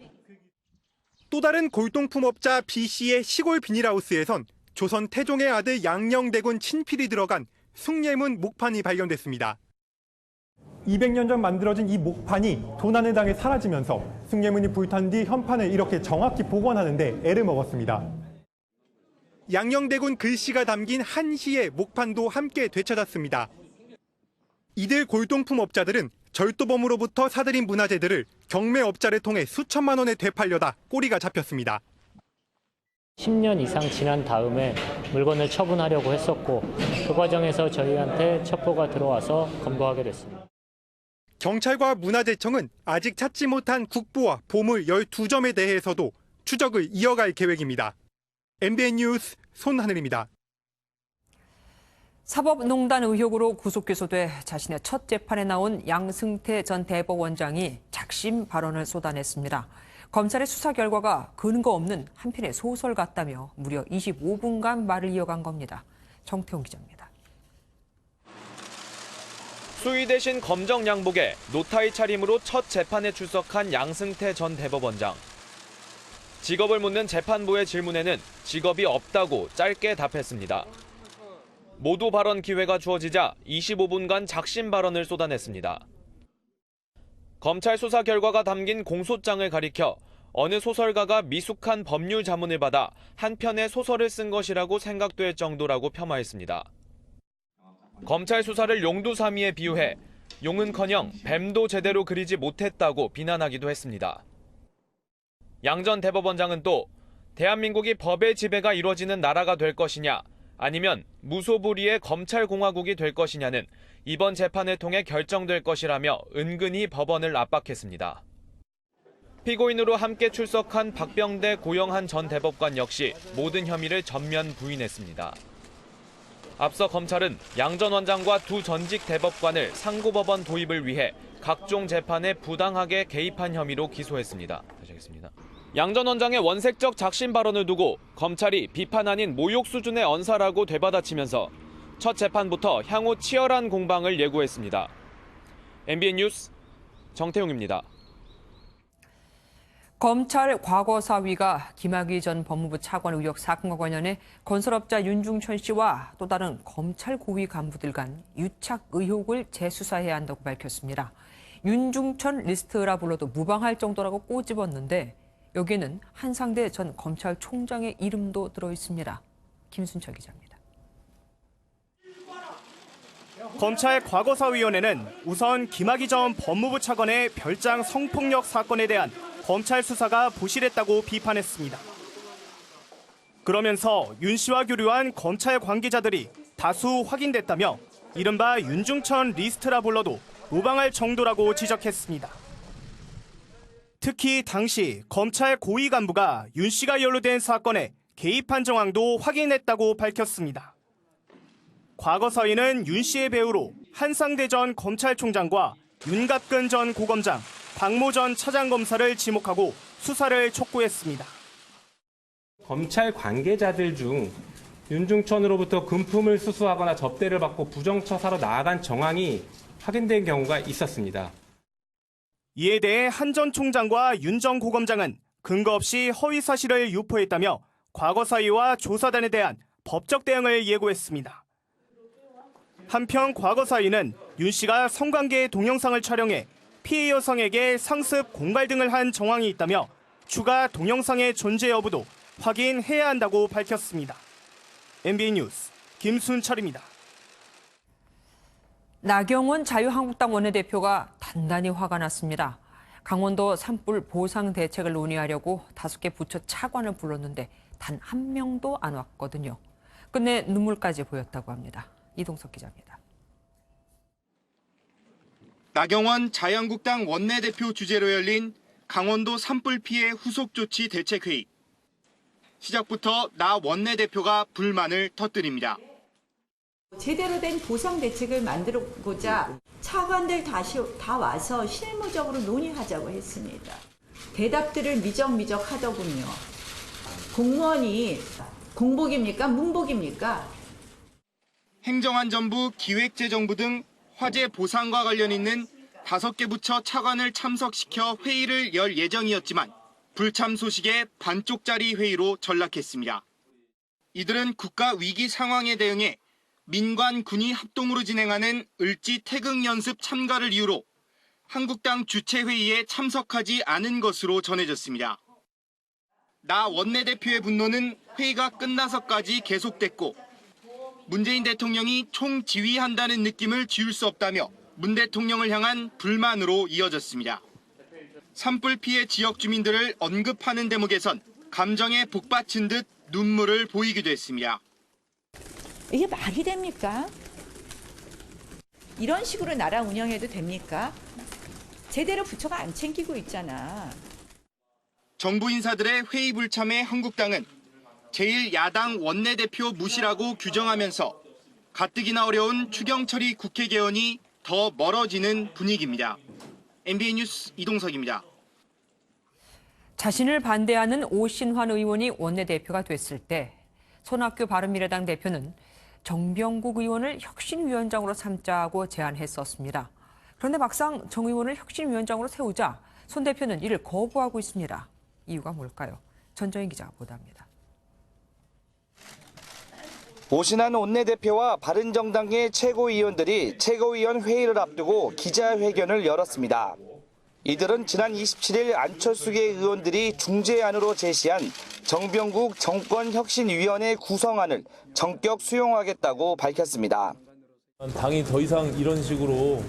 또 다른 골동품 업자 B씨의 시골 비닐하우스에선 조선 태종의 아들 양녕대군 친필이 들어간 숭례문 목판이 발견됐습니다. 200년 전 만들어진 이 목판이 도난을 당해 사라지면서 숭례문이 불탄 뒤 현판을 이렇게 정확히 복원하는데 애를 먹었습니다. 양녕대군 글씨가 담긴 한시의 목판도 함께 되찾았습니다. 이들 골동품 업자들은 절도범으로부터 사들인 문화재들을 경매업자를 통해 수천만 원에 되팔려다 꼬리가 잡혔습니다. 10년 이상 지난 다음에 물건을 처분하려고 했었고 그 과정에서 저희한테 첩보가 들어와서 검거하게 됐습니다. 경찰과 문화재청은 아직 찾지 못한 국보와 보물 12점에 대해서도 추적을 이어갈 계획입니다. MBN 뉴스 손하늘입니다. 사법농단 의혹으로 구속 기소돼 자신의 첫 재판에 나온 양승태 전 대법원장이 작심 발언을 쏟아냈습니다. 검찰의 수사 결과가 근거 없는 한편의 소설 같다며 무려 25분간 말을 이어간 겁니다. 정태용 기자입니다. 수의 대신 검정 양복에 노타이 차림으로 첫 재판에 출석한 양승태 전 대법원장. 직업을 묻는 재판부의 질문에는 직업이 없다고 짧게 답했습니다. 모두 발언 기회가 주어지자 25분간 작심 발언을 쏟아냈습니다. 검찰 수사 결과가 담긴 공소장을 가리켜 어느 소설가가 미숙한 법률 자문을 받아 한 편의 소설을 쓴 것이라고 생각될 정도라고 폄하했습니다. 검찰 수사를 용두사미에 비유해 용은커녕 뱀도 제대로 그리지 못했다고 비난하기도 했습니다. 양 전 대법원장은 또 대한민국이 법의 지배가 이루어지는 나라가 될 것이냐 아니면 무소불위의 검찰공화국이 될 것이냐는 이번 재판을 통해 결정될 것이라며 은근히 법원을 압박했습니다. 피고인으로 함께 출석한 박병대 고영한 전 대법관 역시 모든 혐의를 전면 부인했습니다. 앞서 검찰은 양 전 원장과 두 전직 대법관을 상고법원 도입을 위해 각종 재판에 부당하게 개입한 혐의로 기소했습니다. 양 전 원장의 원색적 작심 발언을 두고 검찰이 비판 아닌 모욕 수준의 언사라고 되받아치면서 첫 재판부터 향후 치열한 공방을 예고했습니다. MBN 뉴스 정태용입니다. 검찰 과거사위가 김학의 전 법무부 차관 의혹 사건과 관련해 건설업자 윤중천 씨와 또 다른 검찰 고위 간부들 간 유착 의혹을 재수사해야 한다고 밝혔습니다. 윤중천 리스트라 불러도 무방할 정도라고 꼬집었는데 여기에는 한상대 전 검찰총장의 이름도 들어있습니다. 김순철 기자입니다. 검찰 과거사위원회는 우선 김학의 전 법무부 차관의 별장 성폭력 사건에 대한 검찰 수사가 부실했다고 비판했습니다. 그러면서 윤 씨와 교류한 검찰 관계자들이 다수 확인됐다며 이른바 윤중천 리스트라 불러도 무방할 정도라고 지적했습니다. 특히 당시 검찰 고위 간부가 윤 씨가 연루된 사건에 개입한 정황도 확인했다고 밝혔습니다. 과거사위는 윤 씨의 배우로 한상대 전 검찰총장과 윤갑근 전 고검장, 박모 전 차장검사를 지목하고 수사를 촉구했습니다. 검찰 관계자들 중 윤중천으로부터 금품을 수수하거나 접대를 받고 부정처사로 나아간 정황이 확인된 경우가 있었습니다. 이에 대해 한 전 총장과 윤 전 고검장은 근거 없이 허위 사실을 유포했다며 과거사위와 조사단에 대한 법적 대응을 예고했습니다. 한편 과거사위는 윤 씨가 성관계 동영상을 촬영해 피해 여성에게 상습, 공갈 등을 한 정황이 있다며 추가 동영상의 존재 여부도 확인해야 한다고 밝혔습니다. MBN 뉴스 김순철입니다. 나경원 자유한국당 원내대표가 단단히 화가 났습니다. 강원도 산불 보상 대책을 논의하려고 5개 부처 차관을 불렀는데 단 한 명도 안 왔거든요. 끝내 눈물까지 보였다고 합니다. 이동석 기자입니다. 나경원 자유한국당 원내대표 주재로 열린 강원도 산불 피해 후속 조치 대책회의. 시작부터 나 원내대표가 불만을 터뜨립니다. 제대로 된 보상 대책을 만들고자 차관들 다 와서 실무적으로 논의하자고 했습니다. 대답들을 미적미적 하더군요. 공무원이 공복입니까? 문복입니까? 행정안전부, 기획재정부 등 화재 보상과 관련 있는 5개 부처 차관을 참석시켜 회의를 열 예정이었지만 불참 소식에 반쪽짜리 회의로 전락했습니다. 이들은 국가 위기 상황에 대응해 민관, 군이 합동으로 진행하는 을지 태극 연습 참가를 이유로 한국당 주최 회의에 참석하지 않은 것으로 전해졌습니다. 나 원내대표의 분노는 회의가 끝나서까지 계속됐고 문재인 대통령이 총지휘한다는 느낌을 지울 수 없다며 문 대통령을 향한 불만으로 이어졌습니다. 산불 피해 지역 주민들을 언급하는 대목에선 감정에 복받친 듯 눈물을 보이기도 했습니다. 이게 말이 됩니까? 이런 식으로 나라 운영해도 됩니까? 제대로 부처가 안 챙기고 있잖아. 정부 인사들의 회의 불참에 한국당은 제1야당 원내대표 무시라고 규정하면서 가뜩이나 어려운 추경처리 국회 개헌이 더 멀어지는 분위기입니다. MBN 뉴스 이동석입니다. 자신을 반대하는 오신환 의원이 원내대표가 됐을 때 손학규 바른미래당 대표는 정병국 의원을 혁신위원장으로 삼자고 제안했었습니다. 그런데 막상 정 의원을 혁신위원장으로 세우자 손 대표는 이를 거부하고 있습니다. 이유가 뭘까요? 전정인 기자가 보도합니다. 오신환 원내대표와 바른정당의 최고위원들이 최고위원 회의를 앞두고 기자회견을 열었습니다. 이들은 지난 27일 안철수계 의원들이 중재안으로 제시한 정병국 정권혁신위원회 구성안을 전격 수용하겠다고 밝혔습니다. 당이 더 이상 이런 식으로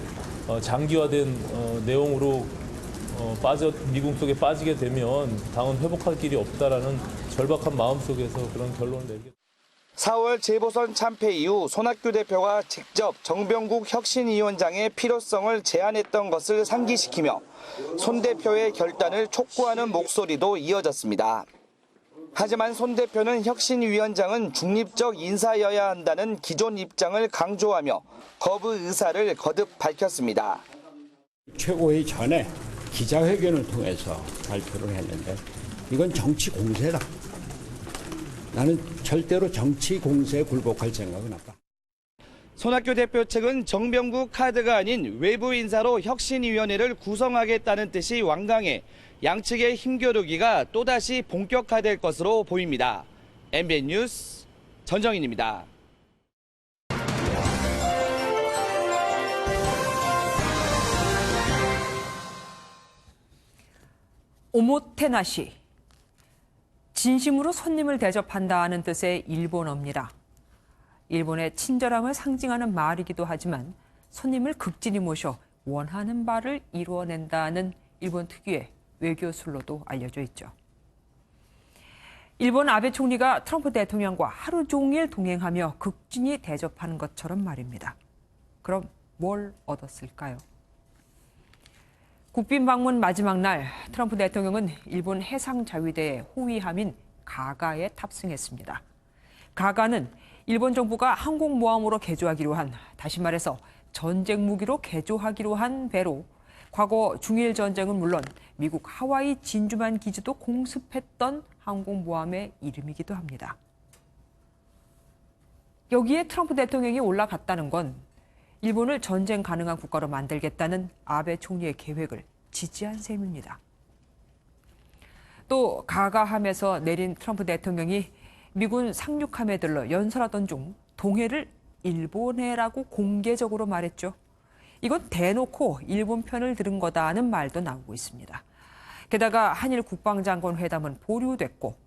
장기화된 내용으로 미궁 속에 빠지게 되면 당은 회복할 길이 없다라는 절박한 마음 속에서 그런 결론을 내리겠습니다. 4월 재보선 참패 이후 손학규 대표가 직접 정병국 혁신위원장의 필요성을 제안했던 것을 상기시키며 손 대표의 결단을 촉구하는 목소리도 이어졌습니다. 하지만 손 대표는 혁신위원장은 중립적 인사여야 한다는 기존 입장을 강조하며 거부 의사를 거듭 밝혔습니다. 최고회의 전에 기자회견을 통해서 발표를 했는데 이건 정치 공세다. 나는 절대로 정치 공세에 굴복할 생각은 없다. 손학규 대표 측은 정병국 카드가 아닌 외부 인사로 혁신위원회를 구성하겠다는 뜻이 완강해 양측의 힘겨루기가 또다시 본격화될 것으로 보입니다. MBN 뉴스 전정인입니다. 오모테나시. 진심으로 손님을 대접한다는 뜻의 일본어입니다. 일본의 친절함을 상징하는 말이기도 하지만 손님을 극진히 모셔 원하는 바를 이루어낸다는 일본 특유의 외교술로도 알려져 있죠. 일본 아베 총리가 트럼프 대통령과 하루 종일 동행하며 극진히 대접하는 것처럼 말입니다. 그럼 뭘 얻었을까요? 국빈 방문 마지막 날 트럼프 대통령은 일본 해상자위대의 호위함인 가가에 탑승했습니다. 가가는 일본 정부가 항공모함으로 개조하기로 한, 다시 말해서 전쟁 무기로 개조하기로 한 배로 과거 중일 전쟁은 물론 미국 하와이 진주만 기지도 공습했던 항공모함의 이름이기도 합니다. 여기에 트럼프 대통령이 올라갔다는 건 일본을 전쟁 가능한 국가로 만들겠다는 아베 총리의 계획을 지지한 셈입니다. 또 가가함에서 내린 트럼프 대통령이 미군 상륙함에 들러 연설하던 중 동해를 일본해라고 공개적으로 말했죠. 이건 대놓고 일본 편을 들은 거다는 말도 나오고 있습니다. 게다가 한일 국방장관 회담은 보류됐고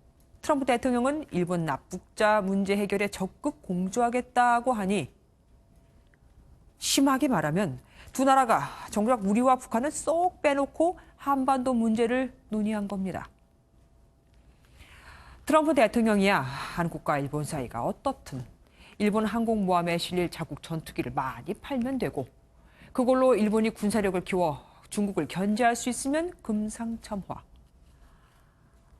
트럼프 대통령은 일본 납북자 문제 해결에 적극 공조하겠다고 하니 심하게 말하면 두 나라가 정작 우리와 북한을 쏙 빼놓고 한반도 문제를 논의한 겁니다. 트럼프 대통령이야 한국과 일본 사이가 어떻든 일본 항공모함에 실릴 자국 전투기를 많이 팔면 되고 그걸로 일본이 군사력을 키워 중국을 견제할 수 있으면 금상첨화.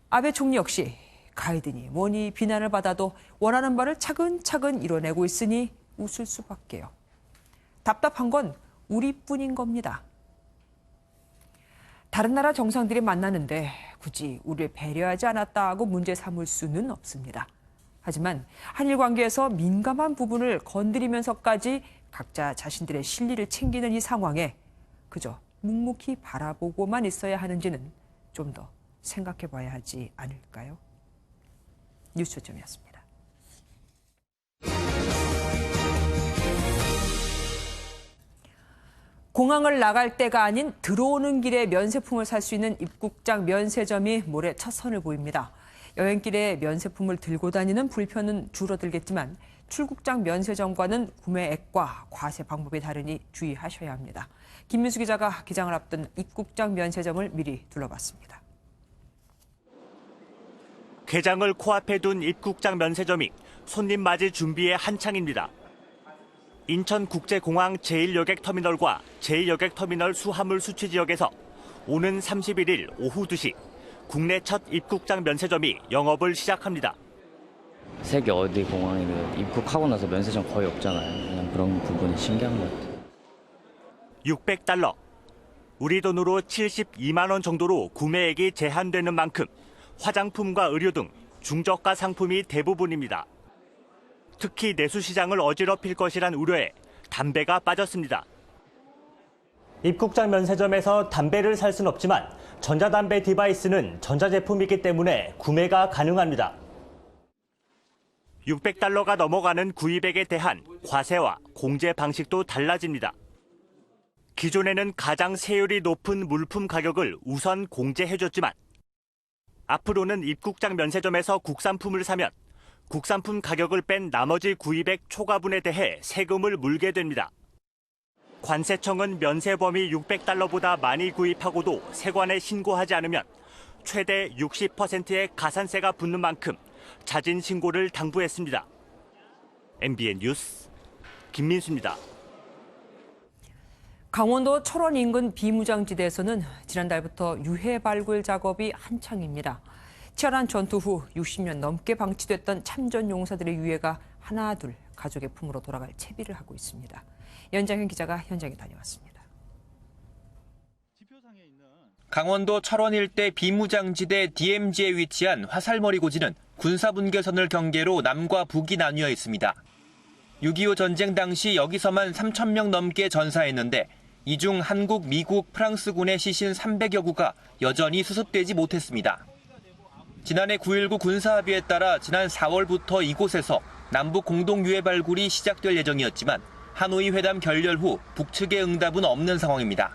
아베 총리 역시 가이드니 뭐니 비난을 받아도 원하는 바를 차근차근 이뤄내고 있으니 웃을 수밖에요. 답답한 건 우리뿐인 겁니다. 다른 나라 정상들이 만나는데 굳이 우리를 배려하지 않았다고 문제 삼을 수는 없습니다. 하지만 한일 관계에서 민감한 부분을 건드리면서까지 각자 자신들의 실리를 챙기는 이 상황에 그저 묵묵히 바라보고만 있어야 하는지는 좀 더 생각해 봐야 하지 않을까요? 뉴스점이었습니다. 공항을 나갈 때가 아닌 들어오는 길에 면세품을 살 수 있는 입국장 면세점이 모레 첫 선을 보입니다. 여행길에 면세품을 들고 다니는 불편은 줄어들겠지만 출국장 면세점과는 구매액과 과세 방법이 다르니 주의하셔야 합니다. 김민수 기자가 기장을 앞둔 입국장 면세점을 미리 둘러봤습니다. 개장을 코앞에 둔 입국장 면세점이 손님 맞이 준비에 한창입니다. 인천국제공항 제1여객터미널과 제1여객터미널 수화물 수취 지역에서 오는 31일 오후 2시 국내 첫 입국장 면세점이 영업을 시작합니다. 세계 어디 공항이든 입국하고 나서 면세점 거의 없잖아요. 그냥 그런 부분이 신기한 것 같아요. $600. 우리 돈으로 72만 원 정도로 구매액이 제한되는 만큼 화장품과 의류 등 중저가 상품이 대부분입니다. 특히 내수시장을 어지럽힐 것이란 우려에 담배가 빠졌습니다. 입국장 면세점에서 담배를 살 수는 없지만 전자담배 디바이스는 전자제품이기 때문에 구매가 가능합니다. $600가 넘어가는 구입액에 대한 과세와 공제 방식도 달라집니다. 기존에는 가장 세율이 높은 물품 가격을 우선 공제해줬지만 앞으로는 입국장 면세점에서 국산품을 사면 국산품 가격을 뺀 나머지 구입액 초과분에 대해 세금을 물게 됩니다. 관세청은 면세 범위 $600보다 많이 구입하고도 세관에 신고하지 않으면 최대 60%의 가산세가 붙는 만큼 자진 신고를 당부했습니다. MBN 뉴스 김민수입니다. 강원도 철원 인근 비무장지대에서는 지난달부터 유해 발굴 작업이 한창입니다. 치열한 전투 후 60년 넘게 방치됐던 참전 용사들의 유해가 하나둘 가족의 품으로 돌아갈 채비를 하고 있습니다. 연장현 기자가 현장에 다녀왔습니다. 강원도 철원 일대 비무장지대 DMZ에 위치한 화살머리 고지는 군사분계선을 경계로 남과 북이 나뉘어 있습니다. 6.25 전쟁 당시 여기서만 3,000명 넘게 전사했는데 이 중 한국, 미국, 프랑스군의 시신 300여 구가 여전히 수습되지 못했습니다. 지난해 9.19 군사합의에 따라 지난 4월부터 이곳에서 남북 공동 유해 발굴이 시작될 예정이었지만 하노이 회담 결렬 후 북측의 응답은 없는 상황입니다.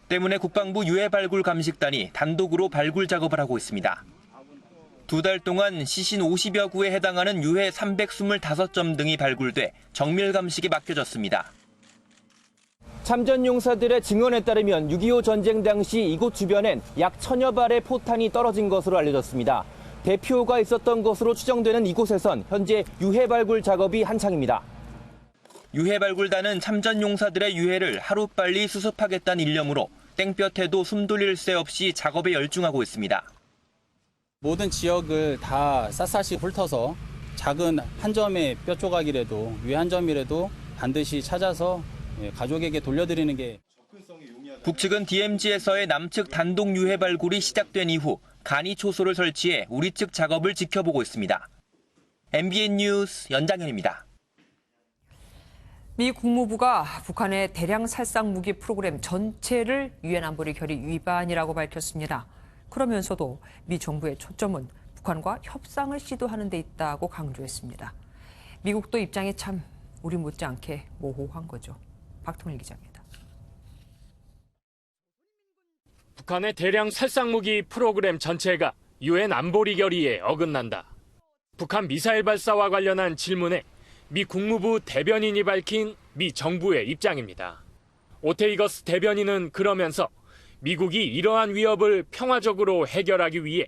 때문에 국방부 유해 발굴 감식단이 단독으로 발굴 작업을 하고 있습니다. 2달 동안 시신 50여 구에 해당하는 유해 325점 등이 발굴돼 정밀 감식에 맡겨졌습니다. 참전 용사들의 증언에 따르면 6.25 전쟁 당시 이곳 주변엔 약 1000여 발의 포탄이 떨어진 것으로 알려졌습니다. 대피호가 있었던 것으로 추정되는 이곳에선 현재 유해 발굴 작업이 한창입니다. 유해 발굴단은 참전 용사들의 유해를 하루빨리 수습하겠다는 일념으로 땡볕에도 숨 돌릴 새 없이 작업에 열중하고 있습니다. 모든 지역을 다 샅샅이 훑어서 작은 한 점의 뼈 조각이라도 유해 한 점이라도 반드시 찾아서 가족에게 돌려드리는 게. 북측은 DMZ에서의 남측 단독 유해 발굴이 시작된 이후 간이 초소를 설치해 우리 측 작업을 지켜보고 있습니다. MBN 뉴스 연장현입니다. 미 국무부가 북한의 대량 살상 무기 프로그램 전체를 유엔 안보리 결의 위반이라고 밝혔습니다. 그러면서도 미 정부의 초점은 북한과 협상을 시도하는 데 있다고 강조했습니다. 미국도 입장이 참 우리 못지않게 모호한 거죠. 박통일 기자입니다. 북한의 대량 살상무기 프로그램 전체가 유엔 안보리 결의에 어긋난다. 북한 미사일 발사와 관련한 질문에 미 국무부 대변인이 밝힌 미 정부의 입장입니다. 오테이거스 대변인은 그러면서 미국이 이러한 위협을 평화적으로 해결하기 위해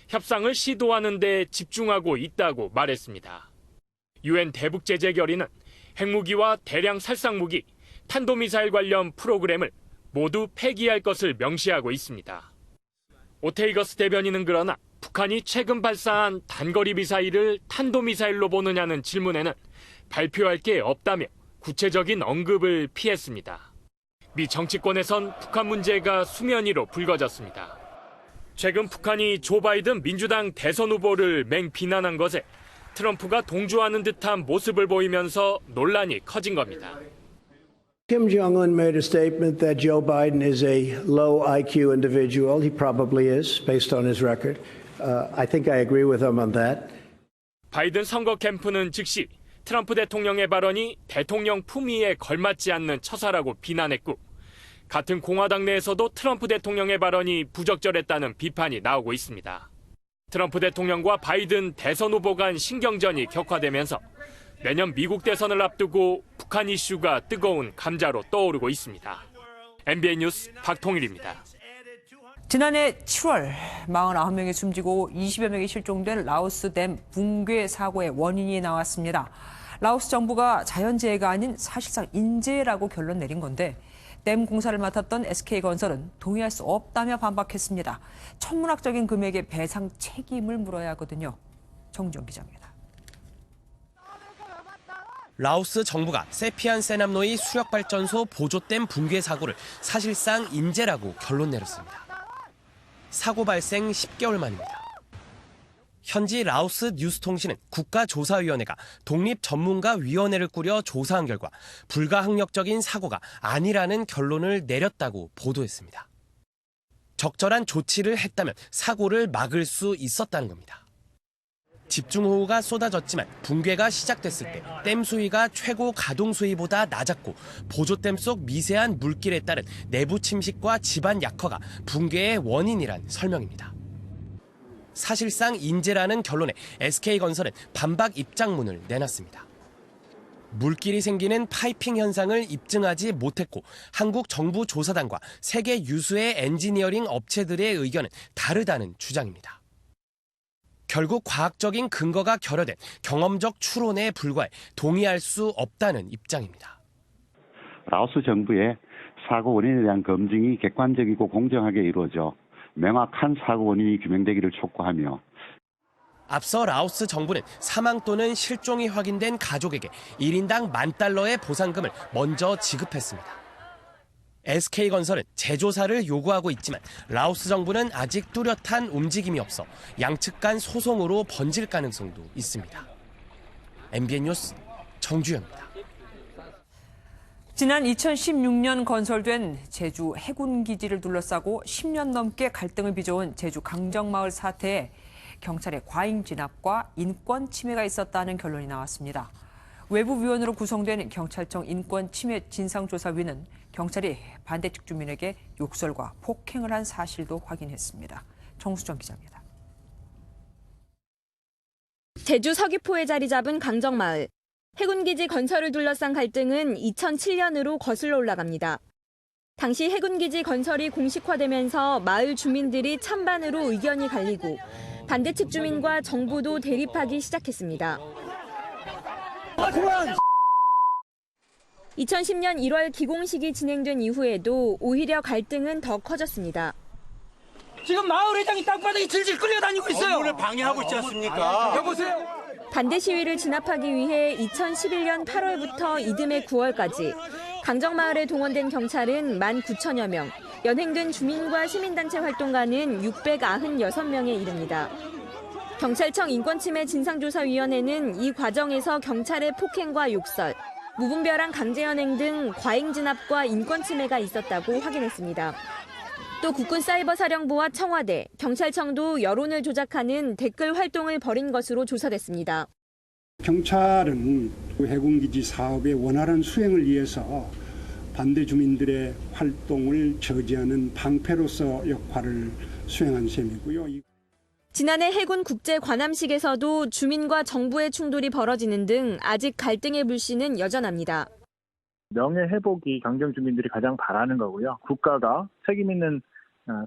협상을 시도하는 데 집중하고 있다고 말했습니다. 유엔 대북제재 결의는 핵무기와 대량 살상무기, 탄도미사일 관련 프로그램을 모두 폐기할 것을 명시하고 있습니다. 오테이거스 대변인은 그러나 북한이 최근 발사한 단거리 미사일을 탄도미사일로 보느냐는 질문에는 발표할 게 없다며 구체적인 언급을 피했습니다. 미 정치권에선 북한 문제가 수면 위로 불거졌습니다. 최근 북한이 조 바이든 민주당 대선 후보를 맹비난한 것에 트럼프가 동조하는 듯한 모습을 보이면서 논란이 커진 겁니다. Kim Jong-un made a statement that Joe Biden is a low IQ individual. He probably is, based on his record. I think I agree with him on that. 바이든 선거 캠프는 즉시 트럼프 대통령의 발언이 대통령 품위에 걸맞지 않는 처사라고 비난했고 같은 공화당 내에서도 트럼프 대통령의 발언이 부적절했다는 비판이 나오고 있습니다. 트럼프 대통령과 바이든 대선 후보 간 신경전이 격화되면서 내년 미국 대선을 앞두고 북한 이슈가 뜨거운 감자로 떠오르고 있습니다. MBN 뉴스 박통일입니다. 지난해 7월 49명이 숨지고 20여 명이 실종된 라오스 댐 붕괴 사고의 원인이 나왔습니다. 라오스 정부가 자연재해가 아닌 사실상 인재라고 결론 내린 건데 댐 공사를 맡았던 SK건설은 동의할 수 없다며 반박했습니다. 천문학적인 금액의 배상 책임을 물어야 하거든요. 정지영 기자입니다. 라오스 정부가 세피안 세남노이 수력발전소 보조댐 붕괴 사고를 사실상 인재라고 결론 내렸습니다. 사고 발생 10개월 만입니다. 현지 라오스 뉴스통신은 국가조사위원회가 독립전문가위원회를 꾸려 조사한 결과 불가항력적인 사고가 아니라는 결론을 내렸다고 보도했습니다. 적절한 조치를 했다면 사고를 막을 수 있었다는 겁니다. 집중호우가 쏟아졌지만 붕괴가 시작됐을 때 댐 수위가 최고 가동 수위보다 낮았고 보조댐 속 미세한 물길에 따른 내부 침식과 지반 약화가 붕괴의 원인이란 설명입니다. 사실상 인재라는 결론에 SK건설은 반박 입장문을 내놨습니다. 물길이 생기는 파이핑 현상을 입증하지 못했고 한국 정부 조사단과 세계 유수의 엔지니어링 업체들의 의견은 다르다는 주장입니다. 결국 과학적인 근거가 결여된 경험적 추론에 불과해 동의할 수 없다는 입장입니다. 라오스 정부의 사고 원인에 대한 검증이 객관적이고 공정하게 이루어져 명확한 사고 원인이 규명되기를 촉구하며 앞서 라오스 정부는 사망 또는 실종이 확인된 가족에게 1인당 $10,000의 보상금을 먼저 지급했습니다. SK건설은 재조사를 요구하고 있지만 라오스 정부는 아직 뚜렷한 움직임이 없어 양측 간 소송으로 번질 가능성도 있습니다. MBN 뉴스 정주영입니다. 지난 2016년 건설된 제주 해군기지를 둘러싸고 10년 넘게 갈등을 빚어온 제주 강정마을 사태에 경찰의 과잉 진압과 인권 침해가 있었다는 결론이 나왔습니다. 외부위원으로 구성된 경찰청 인권침해 진상조사위는 경찰이 반대측 주민에게 욕설과 폭행을 한 사실도 확인했습니다. 정수정 기자입니다. 제주 서귀포에 자리 잡은 강정마을. 해군기지 건설을 둘러싼 갈등은 2007년으로 거슬러 올라갑니다. 당시 해군기지 건설이 공식화되면서 마을 주민들이 찬반으로 의견이 갈리고 반대측 주민과 정부도 대립하기 시작했습니다. 2010년 1월 기공식이 진행된 이후에도 오히려 갈등은 더 커졌습니다. 지금 마을 회장이 땅바닥에 질질 끌려다니고 있어요. 업무를 방해하고 있지 않습니까? 여보세요. 반대 시위를 진압하기 위해 2011년 8월부터 이듬해 9월까지 강정마을에 동원된 경찰은 19,000여 명, 연행된 주민과 시민단체 활동가는 696명에 이릅니다. 경찰청 인권침해 진상조사위원회는 이 과정에서 경찰의 폭행과 욕설, 무분별한 강제연행 등 과잉 진압과 인권침해가 있었다고 확인했습니다. 또 국군사이버사령부와 청와대, 경찰청도 여론을 조작하는 댓글 활동을 벌인 것으로 조사됐습니다. 경찰은 해군기지 사업의 원활한 수행을 위해서 반대 주민들의 활동을 저지하는 방패로서 역할을 수행한 셈이고요. 지난해 해군 국제 관함식에서도 주민과 정부의 충돌이 벌어지는 등 아직 갈등의 불씨는 여전합니다. 명예회복이 강정 주민들이 가장 바라는 거고요. 국가가 책임 있는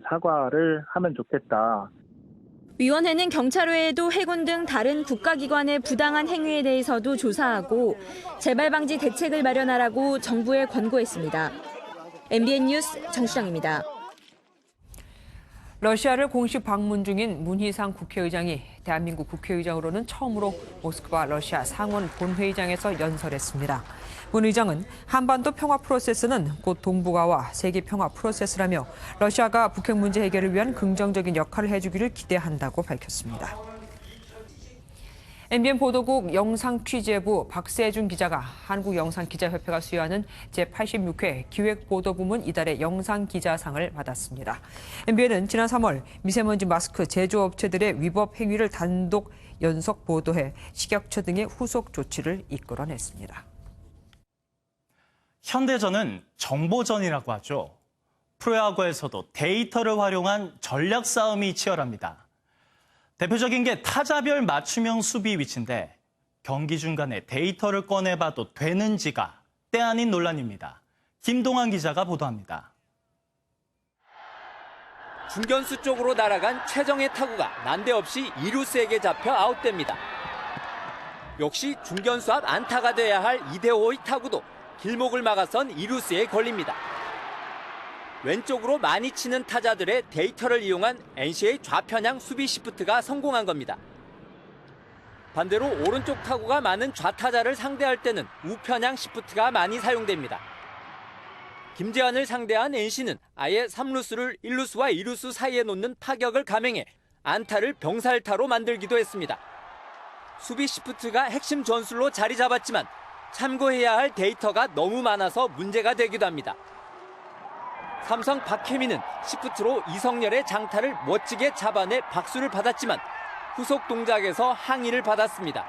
사과를 하면 좋겠다. 위원회는 경찰 외에도 해군 등 다른 국가기관의 부당한 행위에 대해서도 조사하고 재발 방지 대책을 마련하라고 정부에 권고했습니다. MBN 뉴스 정수정입니다. 러시아를 공식 방문 중인 문희상 국회의장이 대한민국 국회의장으로는 처음으로 모스크바 러시아 상원 본회의장에서 연설했습니다. 문 의장은 한반도 평화 프로세스는 곧 동북아와 세계 평화 프로세스라며 러시아가 북핵 문제 해결을 위한 긍정적인 역할을 해주기를 기대한다고 밝혔습니다. MBN 보도국 영상취재부 박세준 기자가 한국영상기자협회가 수여하는 제86회 기획보도부문 이달의 영상기자상을 받았습니다. MBN은 지난 3월 미세먼지 마스크 제조업체들의 위법 행위를 단독 연속 보도해 식약처 등의 후속 조치를 이끌어냈습니다. 현대전은 정보전이라고 하죠. 프로야구에서도 데이터를 활용한 전략 싸움이 치열합니다. 대표적인 게 타자별 맞춤형 수비 위치인데 경기 중간에 데이터를 꺼내봐도 되는지가 때 아닌 논란입니다. 김동환 기자가 보도합니다. 중견수 쪽으로 날아간 최정의 타구가 난데없이 이루스에게 잡혀 아웃됩니다. 역시 중견수 앞 안타가 돼야 할 이대호의 타구도 길목을 막아선 이루스에 걸립니다. 왼쪽으로 많이 치는 타자들의 데이터를 이용한 NC의 좌편향 수비 시프트가 성공한 겁니다. 반대로 오른쪽 타구가 많은 좌타자를 상대할 때는 우편향 시프트가 많이 사용됩니다. 김재환을 상대한 NC는 아예 3루수를 1루수와 2루수 사이에 놓는 타격을 감행해 안타를 병살타로 만들기도 했습니다. 수비 시프트가 핵심 전술로 자리 잡았지만 참고해야 할 데이터가 너무 많아서 문제가 되기도 합니다. 삼성 박혜민은 시프트로 이성열의 장타를 멋지게 잡아내 박수를 받았지만 후속 동작에서 항의를 받았습니다.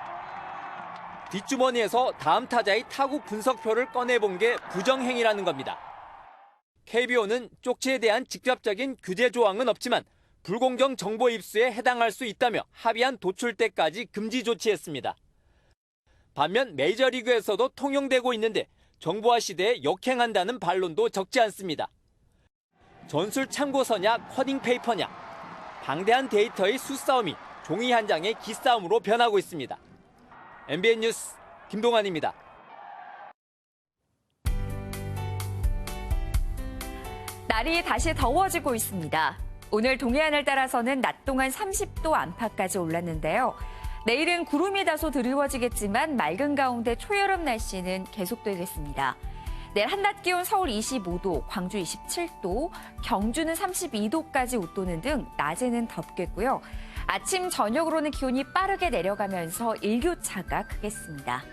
뒷주머니에서 다음 타자의 타구 분석표를 꺼내본 게 부정행위라는 겁니다. KBO는 쪽지에 대한 직접적인 규제 조항은 없지만 불공정 정보 입수에 해당할 수 있다며 합의안 도출 때까지 금지 조치했습니다. 반면 메이저리그에서도 통용되고 있는데 정보화 시대에 역행한다는 반론도 적지 않습니다. 전술 참고서냐 커닝 페이퍼냐, 방대한 데이터의 수싸움이 종이 한 장의 기싸움으로 변하고 있습니다. MBN 뉴스 김동환입니다. 날이 다시 더워지고 있습니다. 오늘 동해안을 따라서는 낮 동안 30도 안팎까지 올랐는데요. 내일은 구름이 다소 드리워지겠지만 맑은 가운데 초여름 날씨는 계속되겠습니다. 내일 한낮 기온 서울 25도, 광주 27도, 경주는 32도까지 웃도는 등 낮에는 덥겠고요. 아침, 저녁으로는 기온이 빠르게 내려가면서 일교차가 크겠습니다.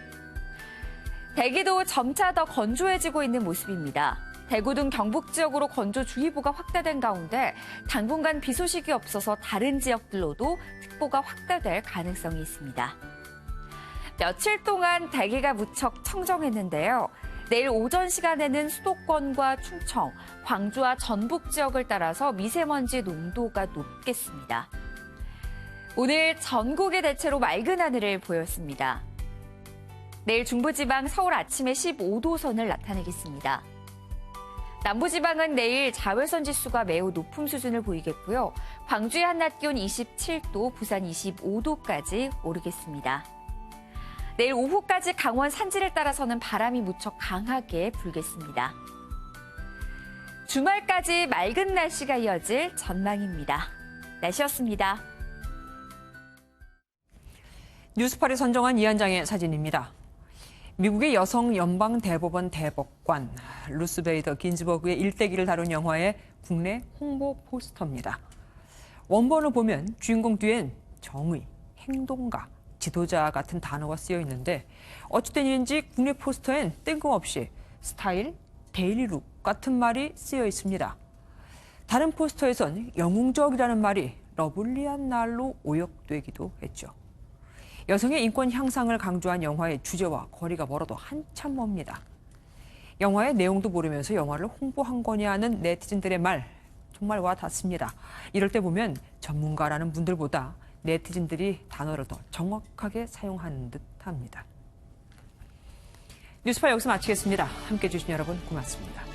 대기도 점차 더 건조해지고 있는 모습입니다. 대구 등 경북 지역으로 건조주의보가 확대된 가운데 당분간 비 소식이 없어서 다른 지역들로도 특보가 확대될 가능성이 있습니다. 며칠 동안 대기가 무척 청정했는데요. 내일 오전 시간에는 수도권과 충청, 광주와 전북 지역을 따라서 미세먼지 농도가 높겠습니다. 오늘 전국이 대체로 맑은 하늘을 보였습니다. 내일 중부지방 서울 아침에 15도 선을 나타내겠습니다. 남부지방은 내일 자외선 지수가 매우 높은 수준을 보이겠고요. 광주의 한낮 기온 27도, 부산 25도까지 오르겠습니다. 내일 오후까지 강원 산지를 따라서는 바람이 무척 강하게 불겠습니다. 주말까지 맑은 날씨가 이어질 전망입니다. 날씨였습니다. 뉴스팔이 선정한 이 한 장의 사진입니다. 미국의 여성 연방대법원 대법관 루스 베이더 긴즈버그의 일대기를 다룬 영화의 국내 홍보 포스터입니다. 원본을 보면 주인공 뒤엔 정의, 행동가, 지도자 같은 단어가 쓰여 있는데 어찌된 일인지 국내 포스터엔 뜬금없이 스타일, 데일리룩 같은 말이 쓰여 있습니다. 다른 포스터에선 영웅적이라는 말이 러블리한 날로 오역되기도 했죠. 여성의 인권 향상을 강조한 영화의 주제와 거리가 멀어도 한참 멉니다. 영화의 내용도 모르면서 영화를 홍보한 거냐 하는 네티즌들의 말 정말 와 닿습니다. 이럴 때 보면 전문가라는 분들보다 네티즌들이 단어를 더 정확하게 사용하는 듯합니다. 뉴스파 여기서 마치겠습니다. 함께해 주신 여러분 고맙습니다.